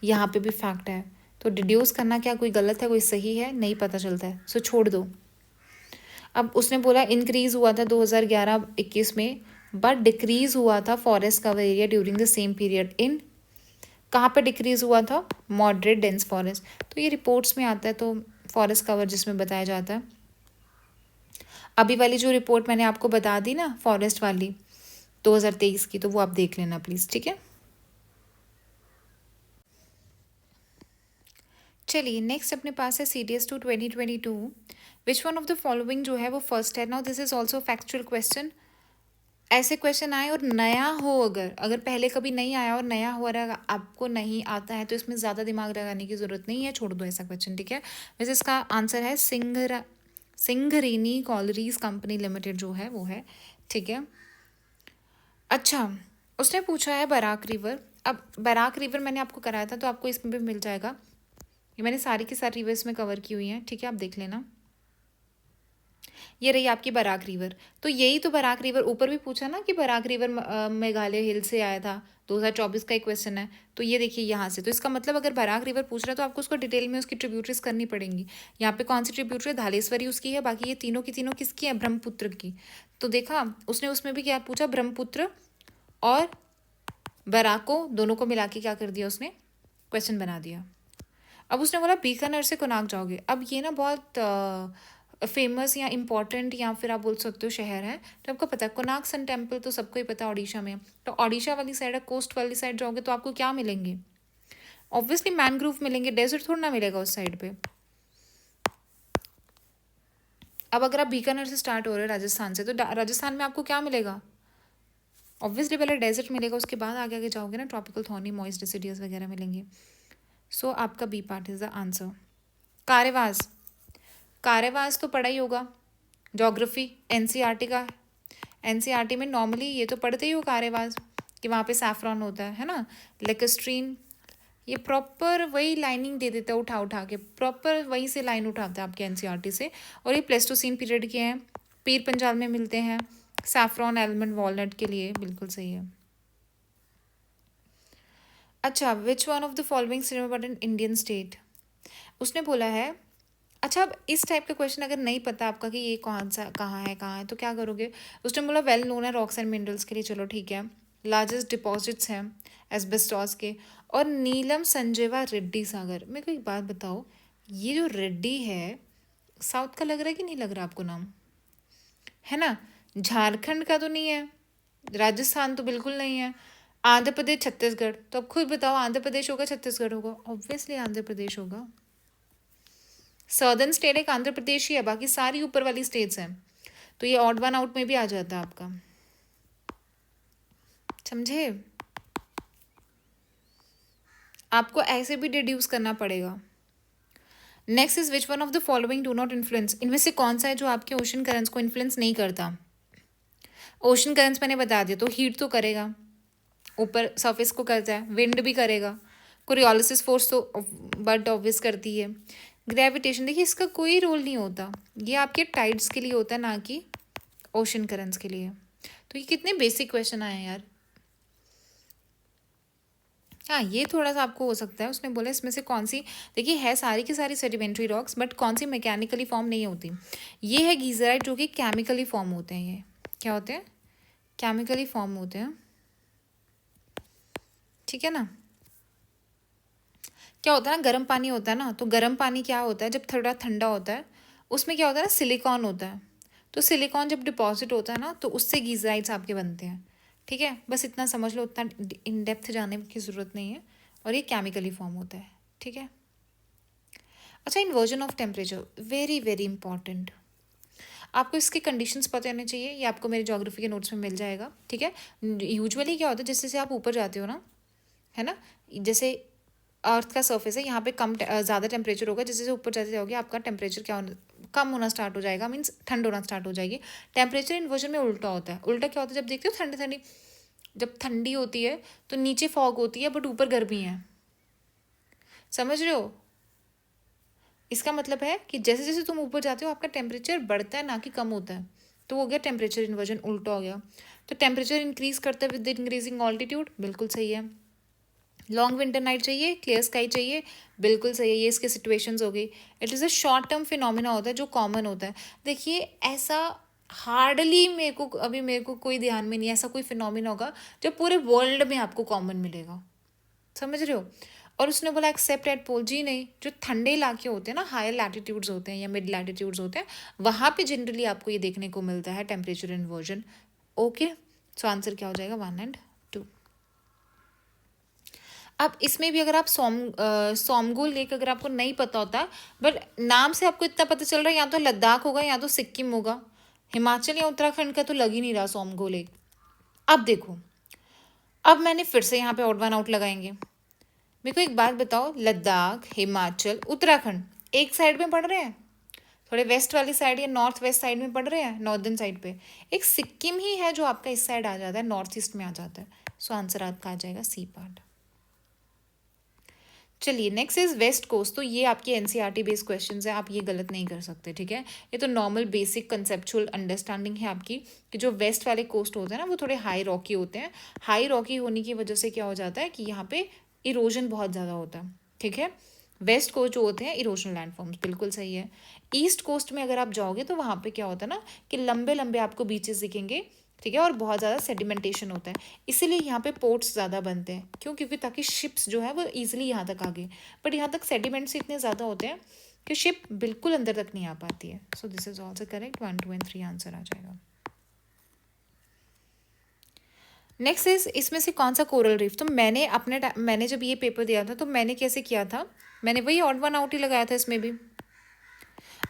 यहाँ पे भी फैक्ट है, तो डिड्यूस करना क्या कोई गलत है कोई सही है नहीं पता चलता है, सो छोड़ दो। अब उसने बोला इंक्रीज हुआ था 2011-21 में, बट डिक्रीज हुआ था forest cover area during the same period in, कहाँ पे डिक्रीज हुआ था, मॉडरेट डेंस फॉरेस्ट, तो ये रिपोर्ट्स में आता है, तो फॉरेस्ट कवर जिसमें बताया जाता है। अभी वाली जो रिपोर्ट मैंने आपको बता दी ना फॉरेस्ट वाली 2023 की, तो वो आप देख लेना प्लीज़, ठीक है। चलिए नेक्स्ट अपने पास है CDS 2 2022। Which one of the following जो है वो फर्स्ट है। Now this is also factual question. ऐसे क्वेश्चन आए और नया हो, अगर अगर पहले कभी नहीं आया और नया हो रहा है, आपको नहीं आता है तो इसमें ज़्यादा दिमाग लगाने की ज़रूरत नहीं है, छोड़ दो ऐसा क्वेश्चन, ठीक है। वैसे इसका आंसर है सिंगरेनी कॉलरीज कंपनी लिमिटेड जो है वो है, ठीक है। अच्छा, उसने पूछा है बराक रिवर। अब बराक रिवर मैंने आपको कराया था तो आपको इसमें भी मिल जाएगा। ये मैंने सारी की सारी रिवर्स में कवर की हुई हैं, ठीक है, आप देख लेना। ये रही आपकी बराक रिवर। तो यही तो बराक रिवर ऊपर भी पूछा ना कि बराक रिवर मेघालय हिल से आया था, 2024 का एक क्वेश्चन है। तो ये देखिए यहाँ से, तो इसका मतलब अगर बराक रिवर पूछ रहा है तो आपको उसको डिटेल में उसकी ट्रिब्यूटरीज करनी पड़ेंगी। यहाँ पे कौन सी ट्रिब्यूटरी है, धालेश्वरी उसकी है, बाकी ये तीनों की तीनों किसकी है, ब्रह्मपुत्र की। तो देखा उसने उसमें भी क्या पूछा, ब्रह्मपुत्र और बराको दोनों को मिला के क्या कर दिया उसने, क्वेश्चन बना दिया। अब उसने बोला बीकानेर से कोणार्क जाओगे। अब ये ना बहुत फेमस या इम्पॉर्टेंट या फिर आप बोल सकते हो शहर है। तो आपको पता है कोणार्क सन टेम्पल तो सबको ही पता है उड़ीसा में। तो उड़ीसा वाली साइड है, कोस्ट वाली साइड जाओगे तो आपको क्या मिलेंगे, ऑब्वियसली मैनग्रोव मिलेंगे, डेजर्ट थोड़ा ना मिलेगा उस साइड पे। अब अगर आप बीकानेर से स्टार्ट हो रहे हो राजस्थान से, तो राजस्थान में आपको क्या मिलेगा, ऑब्वियसली पहले डेजर्ट मिलेगा, उसके बाद आगे आगे जाओगे ना ट्रॉपिकल थॉर्नी मॉइस्ट डेसिडियस वगैरह मिलेंगे। सो आपका B part is the answer. कार्यवास, कार्यवास तो पढ़ा ही होगा, ज्योग्राफी एनसीईआरटी का। एनसीईआरटी में नॉर्मली ये तो पढ़ते ही हो कार्यवास कि वहाँ पे सैफरॉन होता है ना, लेकस्ट्रीन। ये प्रॉपर वही लाइनिंग दे देता है उठा उठा के, प्रॉपर वहीं से लाइन उठाता है आपके एनसीईआरटी से। और ये प्लेस्टोसीन पीरियड के हैं, पीर पंजाल में मिलते हैं। सैफरॉन एलमंड वॉलनट के लिए बिल्कुल सही है। अच्छा, विच one of the following cinema Indian state, उसने बोला है। अच्छा, अब इस टाइप का क्वेश्चन अगर नहीं पता आपका कि ये कौन सा कहाँ है तो क्या करोगे। उसने बोला वेल नोन है रॉक्स एंड मिनरल्स के लिए, चलो ठीक है। लार्जेस्ट डिपॉजिट्स हैं एस्बेस्टॉस के। और नीलम संजयवा रेड्डी सागर। मेरे को एक बात बताओ, ये जो रेड्डी है साउथ का लग रहा है कि नहीं लग रहा आपको नाम, है ना। झारखंड का तो नहीं है, राजस्थान तो बिल्कुल नहीं है, आंध्र प्रदेश छत्तीसगढ़। तो अब खुद बताओ आंध्र प्रदेश होगा छत्तीसगढ़ होगा, ऑब्वियसली आंध्र प्रदेश होगा। सदर्न स्टेट एक आंध्र प्रदेश ही है, बाकी सारी ऊपर वाली स्टेट्स हैं। तो ये ऑड वन आउट में भी आ जाता है आपका, समझे। आपको ऐसे भी डिड्यूस करना पड़ेगा। Next is which one of the following do not influence. इनमें से कौन सा है जो आपके ओशन करंट्स को इन्फ्लुएंस नहीं करता। ओशन करंट्स मैंने बता दिया, तो हीट तो करेगा, ऊपर सरफेस को करता है, विंड भी करेगा, कोरियोलिसिस फोर्स तो बट ऑब्वियस करती है। ग्रेविटेशन देखिए इसका कोई रोल नहीं होता, ये आपके टाइड्स के लिए होता है ना कि ओशन करंट्स के लिए। तो ये कितने बेसिक क्वेश्चन आए हैं यार। हाँ, ये थोड़ा सा आपको हो सकता है। उसने बोला इसमें से कौन सी, देखिए है सारी की सारी सेडिमेंट्री रॉक्स, बट कौन सी मैकेनिकली फॉर्म नहीं होती। ये है गीजराइट जो कि केमिकली फॉर्म होते हैं। ये क्या होते हैं, केमिकली फॉर्म होते हैं, ठीक है ना। क्या होता है ना, गर्म पानी होता है ना, तो गर्म पानी क्या होता है जब थोड़ा ठंडा होता है, उसमें क्या होता है ना, सिलिकॉन होता है। तो सिलिकॉन जब डिपॉजिट होता है ना तो उससे गीजराइट्स आपके बनते हैं, ठीक है। बस इतना समझ लो, उतना इन डेप्थ जाने की ज़रूरत नहीं है। और ये केमिकली फॉर्म होता है, ठीक है। अच्छा, inversion of temperature vary very important. आपको इसके कंडीशंस पता होने चाहिए, ये आपको मेरे ज्योग्राफी के नोट्स में मिल जाएगा, ठीक है। यूजुअली क्या होता है, जैसे जैसे आप ऊपर जाते हो ना, है ना, जैसे अर्थ का सर्फेस है, यहाँ पे कम ज़्यादा टेम्परेचर होगा, जैसे जैसे ऊपर जाते जाओगे आपका टेम्परेचर क्या होना, कम होना स्टार्ट हो जाएगा, मीन्स ठंड होना स्टार्ट हो जाएगी। टेम्परेचर इन्वर्जन में उल्टा होता है। उल्टा क्या होता है, जब देखते हो ठंडी ठंडी, जब ठंडी होती है तो नीचे फॉग होती है बट ऊपर गर्मी है, समझ रहे हो। इसका मतलब है कि जैसे जैसे तुम ऊपर जाते हो आपका टेम्परेचर बढ़ता है ना कि कम होता है। तो हो गया टेम्परेचर इन्वर्जन, उल्टा हो गया। तो टेम्परेचर इंक्रीज करता है विद इंक्रीजिंग ऑल्टीट्यूड, बिल्कुल सही है। लॉन्ग विंटर नाइट चाहिए, क्लियर स्काई चाहिए, बिल्कुल सही है। ये इसके सिचुएशंस हो गई। It is a short term phenomena होता है जो कॉमन होता है। देखिए ऐसा हार्डली मेरे को कोई ध्यान में नहीं है ऐसा कोई फिनोमिना होगा जो पूरे वर्ल्ड में आपको कॉमन मिलेगा, समझ रहे हो। और उसने बोला एक्सेप्ट एट पोल, जी नहीं, जो ठंडे इलाके होते हैं ना, हायर लैटिट्यूड्स होते हैं या मिड लैटिट्यूड्स होते हैं, वहाँ पे जनरली आपको ये देखने को मिलता है temperature inversion. Okay, so answer क्या हो जाएगा, 1 और 2। अब इसमें भी अगर आप सोमगोल लेक अगर आपको नहीं पता होता, बट नाम से आपको इतना पता चल रहा है या तो लद्दाख होगा या तो सिक्किम होगा, हिमाचल या उत्तराखंड का तो लग ही नहीं रहा सोमगोल लेक। अब देखो, अब मैंने फिर से यहाँ पे ऑड वन आउट लगाएंगे। मेरे को एक बात बताओ, लद्दाख, हिमाचल, उत्तराखंड एक साइड में पड़ रहे हैं, थोड़े वेस्ट वाली साइड या नॉर्थ वेस्ट साइड में पड़ रहे हैं, नॉर्दर्न साइड पे। एक सिक्किम ही है जो आपका इस साइड आ जाता है, नॉर्थ ईस्ट में आ जाता है। सो आंसर आपका आ जाएगा सी पार्ट। चलिए नेक्स्ट इज वेस्ट कोस्ट। तो ये आपके एनसीईआरटी बेस्ड क्वेश्चंस है, आप ये गलत नहीं कर सकते, ठीक है। ये तो नॉर्मल बेसिक कंसेप्चुअल अंडरस्टैंडिंग है आपकी कि जो वेस्ट वाले कोस्ट होते हैं ना वो थोड़े हाई रॉकी होते हैं। हाई रॉकी होने की वजह से क्या हो जाता है कि यहाँ पे इरोजन बहुत ज़्यादा होता है, ठीक है। वेस्ट कोस्ट जो होते हैं इरोजनल लैंडफॉर्म्स, बिल्कुल सही है। ईस्ट कोस्ट में अगर आप जाओगे तो वहाँ पे क्या होता है ना कि लंबे लंबे आपको बीचेस दिखेंगे, ठीक है, और बहुत ज़्यादा सेडिमेंटेशन होता है, इसीलिए यहाँ पे पोर्ट्स ज़्यादा बनते हैं। क्यों? क्योंकि ताकि शिप्स जो है वो ईजिली यहाँ तक आगे, बट यहाँ तक सेडिमेंट्स इतने ज़्यादा होते हैं कि शिप बिल्कुल अंदर तक नहीं आ पाती है। So this is also correct, 1, 2 and 3 answer आ जाएगा। नेक्स्ट इज इसमें से कौन सा कोरल रीफ। तो मैंने जब ये पेपर दिया था तो मैंने कैसे किया था, मैंने वही ऑड वन आउट ही लगाया था इसमें भी,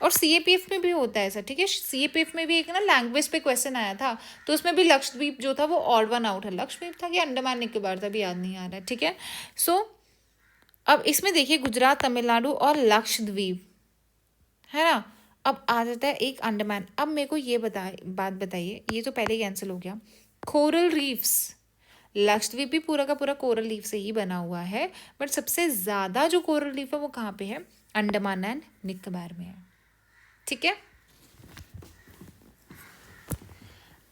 और सीएपीएफ में भी होता है ऐसा, ठीक है। सीएपीएफ में भी एक ना लैंग्वेज पे क्वेश्चन आया था, तो उसमें भी लक्षद्वीप जो था वो ऑड वन आउट है। लक्षद्वीप था कि अंडमान निकोबार था, भी याद नहीं आ रहा है, ठीक है। सो अब इसमें देखिए गुजरात, तमिलनाडु और लक्षद्वीप है ना। अब आ जाता है एक अंडमान। अब मेरे को ये बात बताइए, ये तो पहले कैंसिल हो गया। कोरल रीफ्स, लक्षद्वीप भी पूरा का पूरा कोरल रीफ से ही बना हुआ है, बट सबसे ज़्यादा जो कोरल रीफ है वो कहाँ पे है? अंडमान एंड निकोबार में है, ठीक है।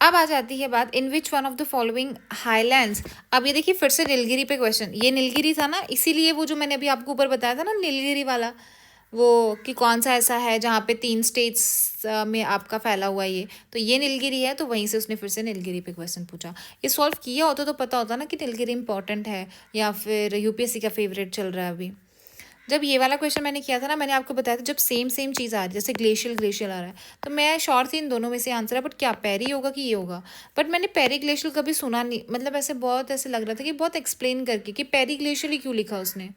अब आ जाती है बात, in which one of the following highlands. अब ये देखिए फिर से नीलगिरी पे क्वेश्चन, ये नीलगिरी था ना, इसीलिए वो जो मैंने अभी आपको ऊपर बताया था ना नीलगिरी वाला, वो कि कौन सा ऐसा है जहाँ पे 3 स्टेट्स में आपका फैला हुआ है, ये तो ये नीलगिरी है। तो वहीं से उसने फिर से नीलगिरी पे क्वेश्चन पूछा। ये सॉल्व किया होता तो पता होता ना कि नीलगिरी इंपॉर्टेंट है या फिर यूपीएससी का फेवरेट चल रहा है अभी। जब ये वाला क्वेश्चन मैंने किया था ना, मैंने आपको बताया था जब सेम सेम चीज़ आ रही है, जैसे ग्लेशियल ग्लेशियल आ रहा है, तो मैं श्योर थी इन दोनों में से आंसर है, बट क्या पेरी होगा कि ये होगा। बट मैंने पेरी ग्लेशियल कभी सुना नहीं, मतलब ऐसे बहुत ऐसे लग रहा था कि बहुत एक्सप्लेन करके कि पेरी ग्लेशियल ही क्यों लिखा उसने,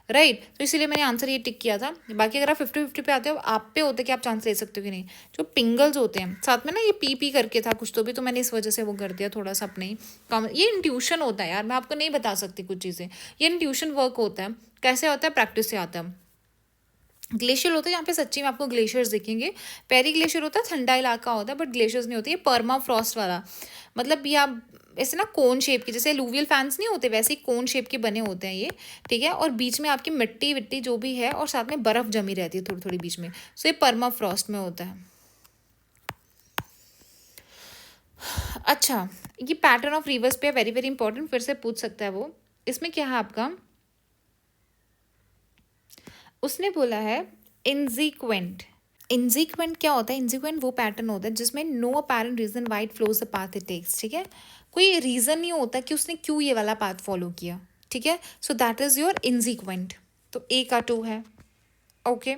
राइट। तो इसीलिए मैंने आंसर ये टिक किया था। बाकी अगर आप 50-50 पे आते हो, आप पे होता है कि आप चांस ले सकते हो कि नहीं। जो पिंगल्स होते हैं साथ में ना, ये पी पी करके था कुछ तो मैंने इस वजह से वो कर दिया थोड़ा सा अपने ही काम। ये इंट्यूशन होता है यार, मैं आपको नहीं बता सकती कुछ चीज़ें, ये इंट्यूशन वर्क होता है। कैसे होता है? प्रैक्टिस से आता है। ग्लेशियर होता है यहाँ पे सच्ची में आपको ग्लेशियर्स दिखेंगे। पेरी ग्लेशियर होता है ठंडा इलाका होता है, बट ग्लेशियर्स नहीं होती। ये पर्मा फ्रॉस्ट वाला, मतलब ये आप ऐसे ना कोन शेप के, जैसे लूवियल फैंस नहीं होते वैसे ही कोन शेप के बने होते हैं ये, ठीक है। और बीच में आपकी मिट्टी विट्टी जो भी है, और साथ में बर्फ जमी रहती है थोड़ी थोड़ी बीच में। सो ये पर्मा फ्रॉस्ट में होता है। अच्छा, ये पैटर्न ऑफ रिवर्स पे वेरी वेरी इंपॉर्टेंट, फिर से पूछ सकता है वो। इसमें क्या है आपका, उसने बोला है इंजीक्वेंट। इंजीक्वेंट क्या होता है? इंजीक्वेंट वो पैटर्न होता है जिसमें no apparent reason why it flows the path it takes, ठीक है। कोई रीजन नहीं होता कि उसने क्यों ये वाला पाथ फॉलो किया, ठीक है। सो दैट इज योर इंजीक्वेंट। तो ए का 2 है, ओके।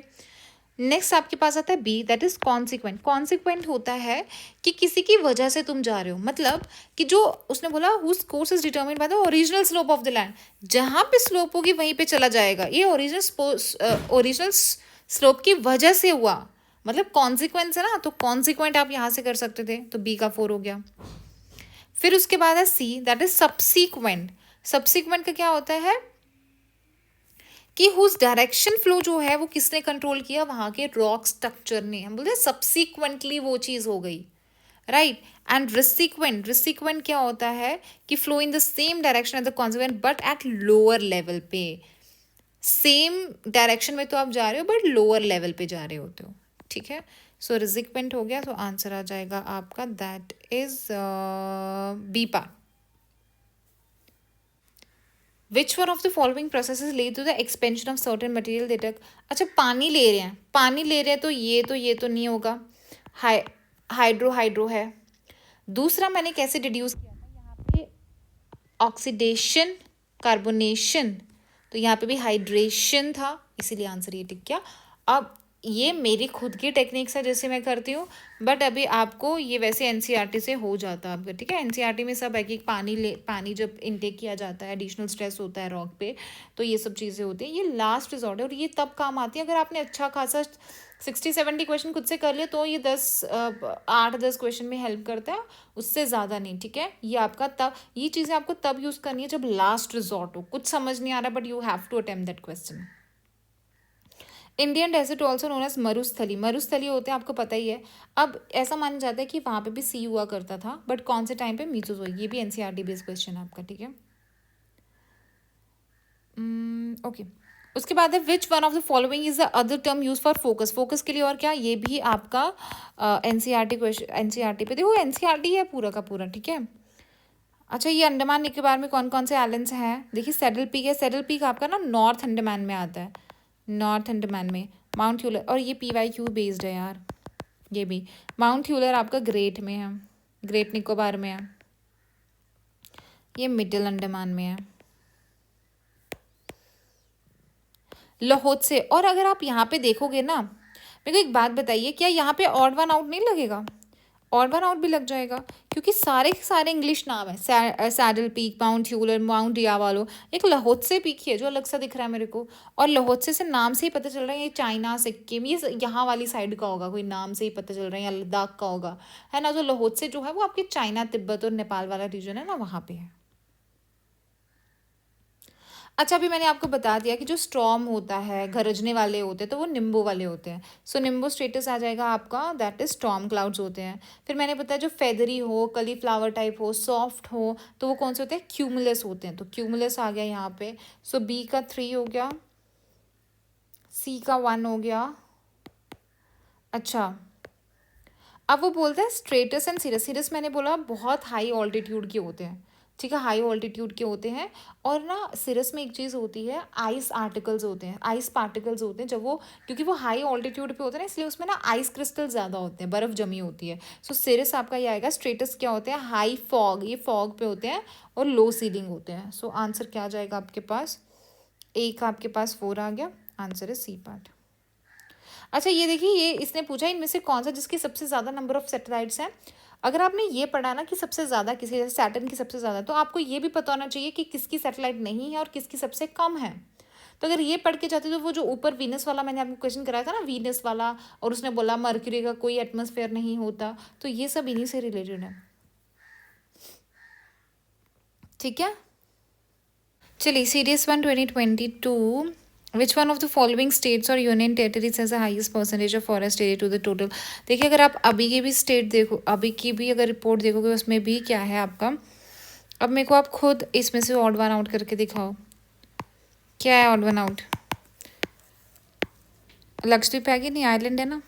नेक्स्ट आपके पास आता है B, that is consequent. Consequent होता है कि किसी की वजह से तुम जा रहे हो, मतलब कि जो उसने बोला whose course is determined by the original slope of the land, जहाँ पे स्लोप होगी वहीं पे चला जाएगा। ये ओरिजिनल स्लोप की वजह से हुआ, मतलब कॉन्सिक्वेंस है ना, तो कॉन्सिक्वेंट आप यहाँ से कर सकते थे, तो बी का 4 हो गया। फिर उसके बाद है सी, दैट इज सब्सीक्वेंट। सब्सीक्वेंट का क्या होता है कि हुज डायरेक्शन फ्लो जो है वो किसने कंट्रोल किया? वहाँ के रॉक स्ट्रक्चर ने। हम बोलते हैं सब्सीक्वेंटली वो चीज़ हो गई, राइट। एंड रिसिक्वेंट क्या होता है कि flow in the same direction as the consequent but at lower level पे। सेम डायरेक्शन में तो आप जा रहे हो बट लोअर लेवल पे जा रहे होते हो, ठीक है। सो रिसिक्वेंट हो गया, तो आंसर आ जाएगा आपका that is B part. Which one of the following processes lead to the expansion of certain material देटक। अच्छा, पानी ले रहे हैं तो ये तो नहीं होगा, हाइड्रो है। दूसरा मैंने कैसे डिड्यूस किया था, यहाँ पे ऑक्सीडेशन, कार्बोनेशन, तो यहाँ पे भी हाइड्रेशन था, इसीलिए आंसर ये टिक गया। अब ये मेरी खुद की टेक्निक्स है जैसे मैं करती हूँ, बट अभी आपको ये वैसे एनसीईआरटी से हो जाता है आपका, ठीक है। एनसीईआरटी में सब है कि पानी जब इनटेक किया जाता है, एडिशनल स्ट्रेस होता है रॉक पे, तो ये सब चीज़ें होती हैं। ये लास्ट रिजॉर्ट है और ये तब काम आती है अगर आपने अच्छा खासा 60-70 क्वेश्चन खुद से कर लिया, तो ये 8-10 क्वेश्चन में हेल्प करता है, उससे ज़्यादा नहीं, ठीक है। ये आपका तब, ये चीज़ें आपको तब यूज़ करनी है जब लास्ट रिजॉर्ट हो, कुछ समझ नहीं आ रहा but you have to attempt that question. Indian desert also known as Marusthali, Marusthali होते हैं आपको पता ही है। अब ऐसा माना जाता है कि वहाँ पे भी सी हुआ करता था, बट कौन से टाइम पे, मीसोजोइक। ये भी एनसीईआरटी बेस्ड क्वेश्चन है आपका, ठीक है। ओके। उसके बाद है विच one of the following is the other term use for focus, focus के लिए और क्या, ये भी आपका एनसीईआरटी क्वेश्चन, एनसीईआरटी पे देखो, एनसीईआरटी है पूरा का पूरा, ठीक है। अच्छा, ये अंडमान निकोबार में कौन कौन से आइलैंड्स हैं, देखिए सैडल पीक है, सैडल पीक आपका ना नॉर्थ अंडमान में आता है, नॉर्थ अंडमान में। माउंट ह्यूलर, और ये PYQ बेस्ड है यार, ये भी माउंट ह्यूलर आपका ग्रेट में है, ग्रेट निकोबार में है, ये मिडिल अंडमान में है। लोहोत्से, और अगर आप यहाँ पे देखोगे ना, मेरे को एक बात बताइए, क्या यहाँ पे ऑड वन आउट नहीं लगेगा, ऑड वन आउट भी लग जाएगा, क्योंकि सारे के सारे इंग्लिश नाम है, सैडल पीक, माउंट ह्यूलर, माउंट डियावालो, एक लहोत्से पीक ही है जो अलग सा दिख रहा है मेरे को। और लहोत्से से नाम से ही पता चल रहा है ये चाइना, सिक्किम, ये यहाँ वाली साइड का होगा, कोई नाम से ही पता चल रहा है, या लद्दाख का होगा, है ना। जो लहोत्से जो है वो आपके चाइना, तिब्बत और नेपाल वाला रीजन है ना, वहाँ पे है। अच्छा, अभी मैंने आपको बता दिया कि जो स्टॉर्म होता है, गरजने वाले होते हैं, तो वो निम्बो वाले होते हैं। सो निम्बो स्टेटस आ जाएगा आपका, दैट इज स्टॉर्म क्लाउड्स होते हैं। फिर मैंने बताया जो फेदरी हो, कली फ्लावर टाइप हो, सॉफ्ट हो, तो वो कौन से होते हैं, क्यूमुलस होते हैं। तो क्यूमुलस आ गया यहाँ पे। सो बी का 3 हो गया, सी का 1 हो गया। अच्छा, अब वो बोलते हैं स्ट्रेटस एंड सीरस, सीरस मैंने बोला बहुत हाई ऑल्टीट्यूड के होते हैं, ठीक है, हाई ऑल्टीट्यूड के होते हैं। और ना सिरस में एक चीज़ होती है, आइस आर्टिकल्स होते हैं, आइस पार्टिकल्स होते हैं, जब वो, क्योंकि वो हाई ऑल्टीट्यूड पे होते हैं ना, इसलिए उसमें ना आइस क्रिस्टल ज़्यादा होते हैं, बर्फ़ जमी होती है। सो सिरस आपका ये आएगा। स्ट्रेटस क्या होते हैं, हाई फॉग, ये फॉग पे होते हैं, और लो सीलिंग होते हैं। सो आंसर क्या आ जाएगा आपके पास, ए का आपके पास 4 आ गया, आंसर है सी पार्ट। अच्छा, ये देखिए, ये इसने पूछा इनमें से कौन सा जिसकी सबसे ज़्यादा नंबर ऑफ सैटेलाइट्स हैं। अगर आपने ये पढ़ा ना कि सबसे ज़्यादा किसी, जैसे सैटर्न की सबसे ज़्यादा, तो आपको ये भी पता होना चाहिए कि किसकी सैटेलाइट नहीं है और किसकी सबसे कम है। तो अगर ये पढ़ के जाते तो वो जो ऊपर वीनस वाला मैंने आपको क्वेश्चन कराया था ना, वीनस वाला, और उसने बोला मर्क्यूरी का कोई एटमॉस्फेयर नहीं होता, तो ये सब इन्हीं से रिलेटेड है, ठीक है। चलिए, series 1 2022, which one of the following states और union territories has the highest percentage of forest area to the total. देखिए, अगर आप अभी की भी स्टेट देखो, अभी की भी अगर रिपोर्ट देखोगे, उसमें भी क्या है आपका, अब मेरे को आप खुद इसमें से ऑड वन आउट करके दिखाओ, क्या है ऑड वन आउट। लक्षद्वीप है कि नहीं, आइलैंड है ना,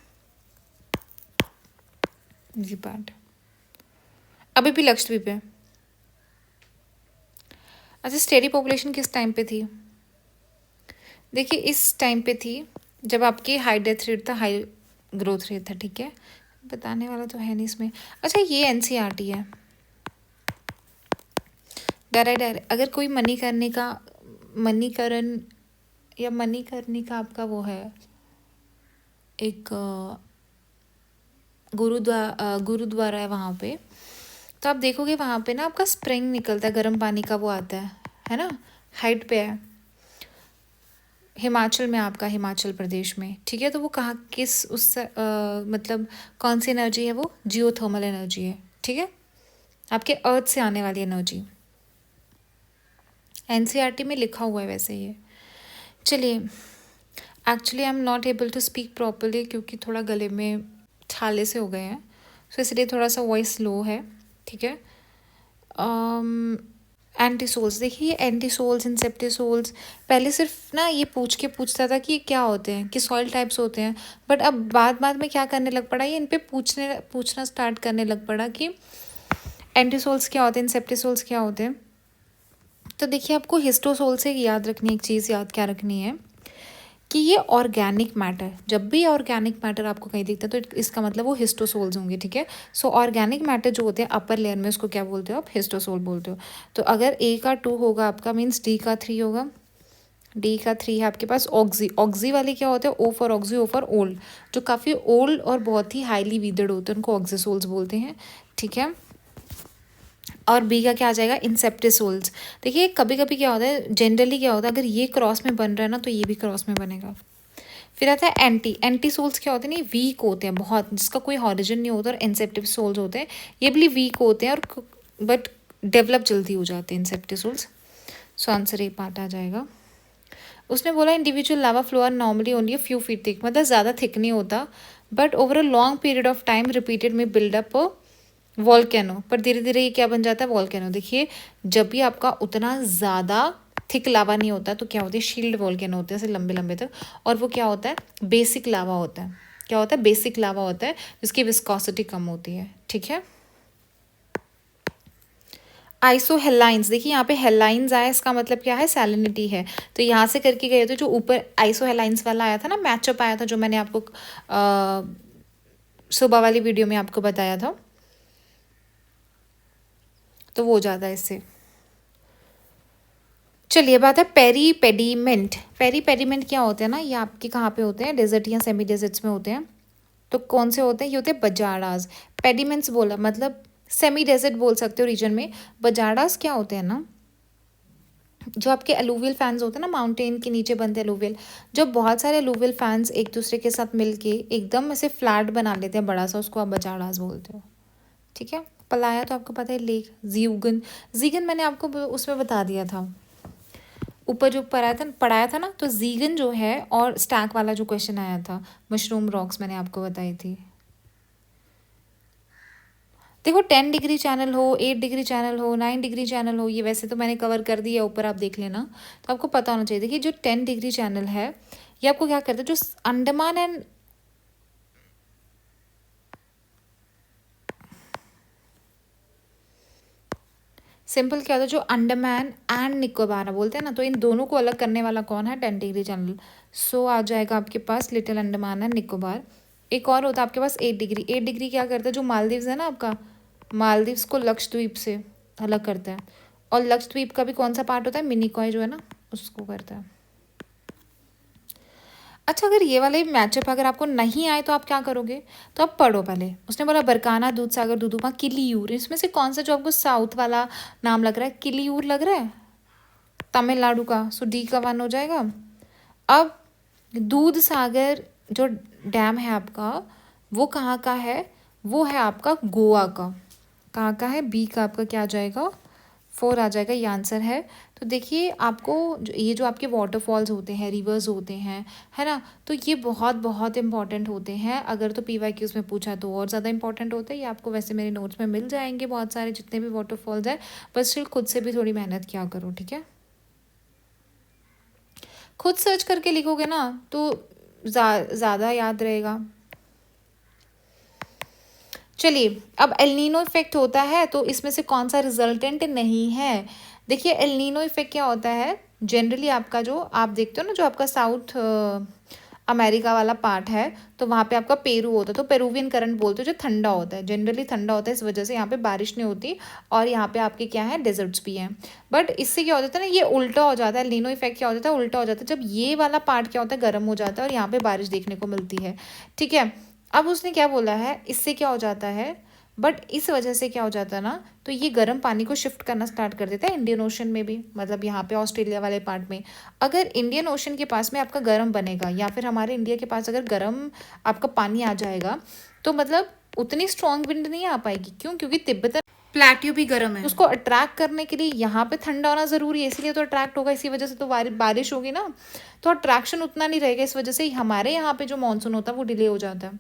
जी पार्ट, अभी भी लक्षद्वीप है। अच्छा, स्टेडी पॉपुलेशन किस टाइम पे थी, देखिए इस टाइम पे थी जब आपकी हाई डेथ रेट था, हाई ग्रोथ रेट था, ठीक है। बताने वाला तो है नहीं इसमें। अच्छा, ये एनसीईआरटी है, डायरेक्ट अगर कोई मनीकरण या मनी करने का आपका वो है, एक गुरुद्वारा है वहाँ पे, तो आप देखोगे वहाँ पे ना आपका स्प्रिंग निकलता है, गर्म पानी का वो आता है ना, हाइट पे है, हिमाचल में, आपका हिमाचल प्रदेश में, ठीक है। तो वो कहाँ, किस उस मतलब कौन सी एनर्जी है, वो जियोथर्मल एनर्जी है, ठीक है, आपके अर्थ से आने वाली एनर्जी, एनसीईआरटी में लिखा हुआ है वैसे ये। चलिए, actually I am not able to speak properly, क्योंकि थोड़ा गले में छाले से हो गए हैं, सो इसलिए थोड़ा सा वॉइस लो है, ठीक है। एंटीसोल्स, देखिए एंटीसोल्स, इंसेप्टिसोल्स, पहले सिर्फ ना ये पूछता था कि ये क्या होते हैं, कि सॉइल टाइप्स होते हैं, बट अब बाद में क्या करने लग पड़ा, ये इन पे पूछना स्टार्ट करने लग पड़ा कि एंटीसोल्स क्या होते हैं, इंसेप्टिसोल्स क्या होते हैं। तो देखिए, आपको हिस्टोसोल से याद रखनी, एक चीज़ याद क्या रखनी है, कि ये ऑर्गेनिक मैटर, जब भी ऑर्गेनिक मैटर आपको कहीं दिखता है तो इसका मतलब वो हिस्टोसोल्स होंगे, ठीक है। सो ऑर्गेनिक मैटर जो होते हैं अपर लेयर में, उसको क्या बोलते हो आप, हिस्टोसोल बोलते हो। तो अगर ए का 2 होगा आपका, मीन्स डी का 3 होगा, डी का 3 है आपके पास ऑक्सी। ऑक्सी वाले क्या होते हैं, O for oxy, O for old, जो काफ़ी ओल्ड और बहुत ही हाईली वीदर्ड होते हैं उनको ऑक्सीसोल्स बोलते हैं, ठीक है। और बी का क्या आ जाएगा, इंसेप्टिसोल्स। देखिए कभी कभी क्या होता है, जनरली क्या होता है, अगर ये क्रॉस में बन रहा है ना तो ये भी क्रॉस में बनेगा। फिर आता है एंटी। एंटी सोल्स क्या होते हैं, नहीं वीक होते हैं बहुत, जिसका कोई ऑरिजिन नहीं होता, और इंसेप्टिव सोल्स होते हैं, ये भी वीक होते हैं और बट डेवलप जल्दी हो जाते हैं इंसेप्टिसोल्स। सो आंसर ए पार्ट आ जाएगा। उसने बोला individual lava flow are normally only a few feet thick, मतलब ज़्यादा थिक नहीं होता, but over a long period of time repeated में बिल्डअप वॉल्केनो, पर धीरे धीरे ये क्या बन जाता है, वॉल्केनो। देखिए जब भी आपका उतना ज़्यादा थिक लावा नहीं होता तो क्या होता है, शील्ड वॉल्केनो होते हैं ऐसे लंबे लंबे तक, और वो क्या होता है, बेसिक लावा होता है। क्या होता है, बेसिक लावा होता है, जिसकी विस्कोसिटी कम होती है, ठीक है। आइसोहेलाइंस, देखिए यहाँ पे हेलाइंस आया, इसका मतलब क्या है, सैलिनिटी है। तो यहाँ से करके गए थे, जो ऊपर आइसोहेलाइंस वाला आया था ना, मैचअप आया था, जो मैंने आपको सुबह वाली वीडियो में आपको बताया था, तो वो हो जाता है इससे। चलिए बात है पेरी पेडीमेंट। पेरी पेडीमेंट क्या होते हैं ना, ये आपके कहाँ पे होते हैं, डेजर्ट या सेमी डेजर्ट्स में होते हैं। तो कौन से होते हैं, ये होते हैं बजाराज। पेडीमेंट्स बोला मतलब सेमी डेजर्ट बोल सकते हो रीजन में। बजाराज क्या होते हैं ना, जो आपके अलूवियल फैंस होते हैं ना, माउंटेन के नीचे बनते हैं अलूवियल, जो बहुत सारे अलूवियल फैंस एक दूसरे के साथ मिलके एकदम ऐसे फ्लैट बना लेते हैं बड़ा सा, उसको आप बजाराज बोलते हो, ठीक है। पलाया तो आपको पता है लेक, जीगन। जीगन मैंने आपको उसमें बता दिया था ऊपर जो पढ़ाया था ना, तो जीगन जो है, और स्टैक वाला जो क्वेश्चन आया था, मशरूम रॉक्स मैंने आपको बताई थी। देखो 10 डिग्री चैनल हो, 8 डिग्री चैनल हो, 9 डिग्री चैनल हो, ये वैसे तो मैंने कवर कर दिया ऊपर, आप देख लेना, तो आपको पता होना चाहिए। देखिए जो 10 डिग्री चैनल है, ये आपको क्या करता है, जो अंडमान एंड सिंपल क्या होता है, जो अंडमान एंड निकोबार बोलते हैं ना, तो इन दोनों को अलग करने वाला कौन है, 10 डिग्री चैनल। सो आ जाएगा आपके पास लिटिल अंडमान एंड निकोबार। एक और होता है आपके पास 8 डिग्री। 8 डिग्री क्या करता है, जो मालदीव्स है ना आपका, मालदीव्स को लक्षद्वीप से अलग करता है, और लक्षद्वीप का भी कौन सा पार्ट होता है, मिनिकॉय जो है ना, उसको करता है। अच्छा अगर ये वाले मैचअप अगर आपको नहीं आए तो आप क्या करोगे, तो आप पढ़ो पहले। उसने बोला बरकाना, दूध सागर, दुदुमा, किलियूर, इसमें से कौन सा जो आपको साउथ वाला नाम लग रहा है, किलियूर लग रहा है तमिलनाडु का, सो डी का 1 हो जाएगा। अब दूध सागर जो डैम है आपका, वो कहाँ का है, वो है आपका गोवा का। कहाँ का है, बी का आपका क्या आ जाएगा, 4 आ जाएगा, ये आंसर है। तो देखिए आपको ये जो आपके वाटरफॉल्स होते हैं, रिवर्स होते हैं, है ना, तो ये बहुत बहुत इंपॉर्टेंट होते हैं। अगर तो PYQs में पूछा तो और ज़्यादा इंपॉर्टेंट होते हैं। ये आपको वैसे मेरे नोट्स में मिल जाएंगे बहुत सारे, जितने भी वाटरफॉल्स हैं, बस स्टिल खुद से भी थोड़ी मेहनत किया करो, ठीक है। खुद सर्च करके लिखोगे ना तो ज़्यादा याद रहेगा। चलिए अब एलनीनो इफेक्ट होता है, तो इसमें से कौन सा रिजल्टेंट नहीं है। देखिए एलनीनो इफेक्ट क्या होता है, जनरली आपका जो आप देखते हो ना, जो आपका साउथ अमेरिका वाला पार्ट है, तो वहाँ पे आपका पेरू होता है, तो पेरूवियन करंट बोलते हो, जो ठंडा होता है, जनरली ठंडा होता है, इस वजह से यहाँ पे बारिश नहीं होती, और यहाँ पे आपके क्या है, डेजर्ट्स भी हैं। बट इससे क्या हो जाता है ना, ये उल्टा हो जाता है, लीनो इफेक्ट क्या हो जाता है, उल्टा हो जाता है, जब ये वाला पार्ट क्या होता है, गर्म हो जाता है, और यहाँ पे बारिश देखने को मिलती है, ठीक है। अब उसने क्या बोला है, इससे क्या हो जाता है, बट इस वजह से क्या हो जाता है ना, तो ये गर्म पानी को शिफ्ट करना स्टार्ट कर देता है इंडियन ओशन में भी, मतलब यहाँ पे ऑस्ट्रेलिया वाले पार्ट में। अगर इंडियन ओशन के पास में आपका गर्म बनेगा, या फिर हमारे इंडिया के पास अगर गर्म आपका पानी आ जाएगा, तो मतलब उतनी स्ट्रॉन्ग विंड नहीं आ पाएगी। क्यों, क्योंकि तिब्बतन प्लेट्यू भी गर्म है, उसको अट्रैक्ट करने के लिए यहाँ पे ठंडा होना ज़रूरी है, इसीलिए तो अट्रैक्ट होगा, इसी वजह से तो बारिश होगी ना, तो अट्रैक्शन उतना नहीं रहेगा, इस वजह से हमारे यहाँ पे जो मानसून होता है वो डिले हो जाता है,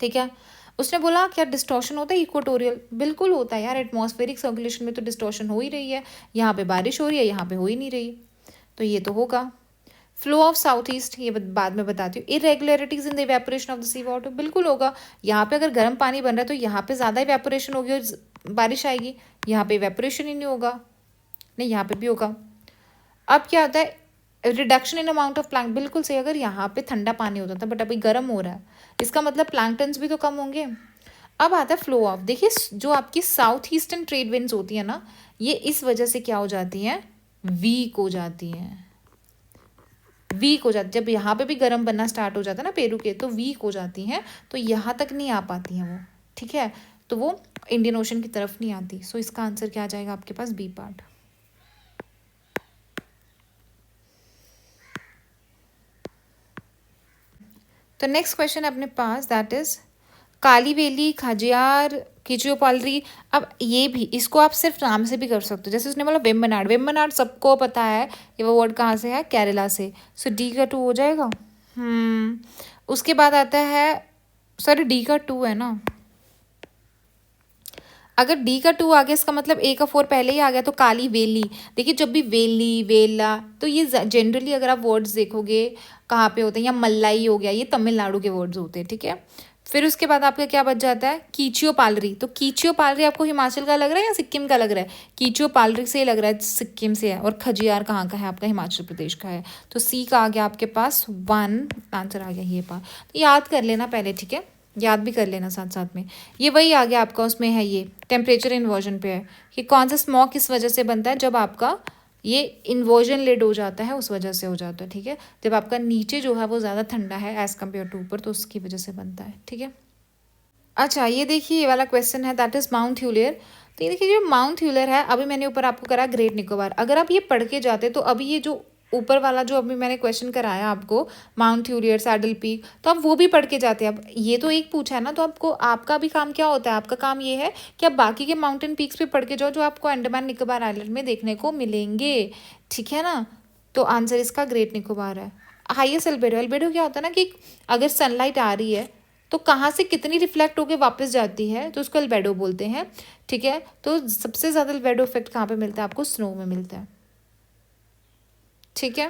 ठीक है। उसने बोला क्या डिस्टॉर्शन होता है इक्वेटोरियल, बिल्कुल होता है यार, एटमॉस्फेरिक सर्कुलेशन में तो डिस्टॉर्शन हो ही रही है, यहाँ पे बारिश हो रही है, यहाँ पे हो ही नहीं रही, तो ये तो होगा। फ्लो ऑफ साउथ ईस्ट, ये बाद में बताती हूँ। Irregularities in the evaporation of the sea water, बिल्कुल होगा। यहाँ पे अगर गर्म पानी बन रहा है तो यहाँ पे ज़्यादा इवेपोरेशन होगी और बारिश आएगी, यहाँ पे इवेपोरेशन ही नहीं होगा, नहीं यहाँ पे भी होगा। अब क्या होता है, reduction in amount of Planck, बिल्कुल सही, अगर यहाँ पे ठंडा पानी होता था बट अभी गर्म हो रहा है, इसका मतलब प्लैंकटन्स भी तो कम होंगे। अब आता है फ्लो ऑफ, देखिए जो आपकी साउथ ईस्टर्न ट्रेड विंड्स होती है ना, ये इस वजह से क्या हो जाती हैं, वीक हो जाती हैं, वीक हो जाती, जब यहाँ पे भी गर्म बनना स्टार्ट हो जाता है ना पेरू के, तो वीक हो जाती हैं, तो यहाँ तक नहीं आ पाती हैं वो, ठीक है, तो वो इंडियन ओशन की तरफ नहीं आती। सो इसका आंसर क्या आ जाएगा आपके पास, बी पार्ट। तो नेक्स्ट क्वेश्चन अपने पास दैट इज काली वेली, खजियार, किचियोपालरी। अब ये भी, इसको आप सिर्फ नाम से भी कर सकते हो, जैसे उसने बोला वेम्बनाड, वेम्बनाड सबको पता है ये वो वर्ड कहाँ से है, केरला से। सो डी का 2 हो जाएगा। उसके बाद आता है, सॉरी डी का 2 है ना, अगर डी का 2 आ गया इसका मतलब ए का 4 पहले ही आ गया, तो काली वेली। देखिए जब भी वेली, वेला, तो ये जनरली अगर आप वर्ड्स देखोगे कहाँ पे होते हैं, या मल्लाई हो गया, ये तमिलनाडु के वर्ड्स होते हैं, ठीक है। फिर उसके बाद आपका क्या बच जाता है, कीचियो पालरी। तो कीचियो पालरी आपको हिमाचल का लग रहा है या सिक्किम का लग रहा है, कीचियो पालरी से लग रहा है सिक्किम से है, और खजियार कहाँ का है आपका, हिमाचल प्रदेश का है। तो सी का आ गया आपके पास 1 आंसर आ गया ये पार्ट। तो याद कर लेना पहले, ठीक है, याद भी कर लेना साथ साथ में। ये वही आ गया आपका, उसमें है ये टेम्परेचर इन्वर्जन पे है कि कौन सा स्मोक किस वजह से बनता है, जब आपका ये इन्वर्जन लेड हो जाता है उस वजह से हो जाता है, ठीक है, जब आपका नीचे जो है वो ज़्यादा ठंडा है एज़ कम्पेयर टू ऊपर, तो उसकी वजह से बनता है, ठीक है। अच्छा ये देखिए, ये वाला क्वेश्चन है दैट इज़ माउंट ह्यूलियर। तो ये देखिए जो माउंट ह्यूलियर है, अभी मैंने ऊपर आपको करा ग्रेट निकोबार, अगर आप ये पढ़ के जाते तो अभी ये जो ऊपर वाला जो अभी मैंने क्वेश्चन कराया आपको, माउंट ह्यूलियर, सैडल पीक, तो आप वो भी पढ़ के जाते। अब ये तो एक पूछा है ना, तो आपको, आपका भी काम क्या होता है, आपका काम ये है कि आप बाकी के माउंटेन पीक्स भी पढ़ के जाओ जो आपको अंडमान निकोबार आइलैंड में देखने को मिलेंगे, ठीक है ना। तो आंसर इसका ग्रेट निकोबार है। हाईएस्ट एल्बेडो, एल्बेडो क्या होता है ना कि अगर सनलाइट आ रही है तो कहाँ से कितनी रिफ्लेक्ट होकर वापस जाती है, तो उसको एल्बेडो बोलते हैं, ठीक है। तो सबसे ज़्यादा एल्बेडो इफेक्ट कहाँ पे मिलता है आपको, स्नो में मिलता है, ठीक है।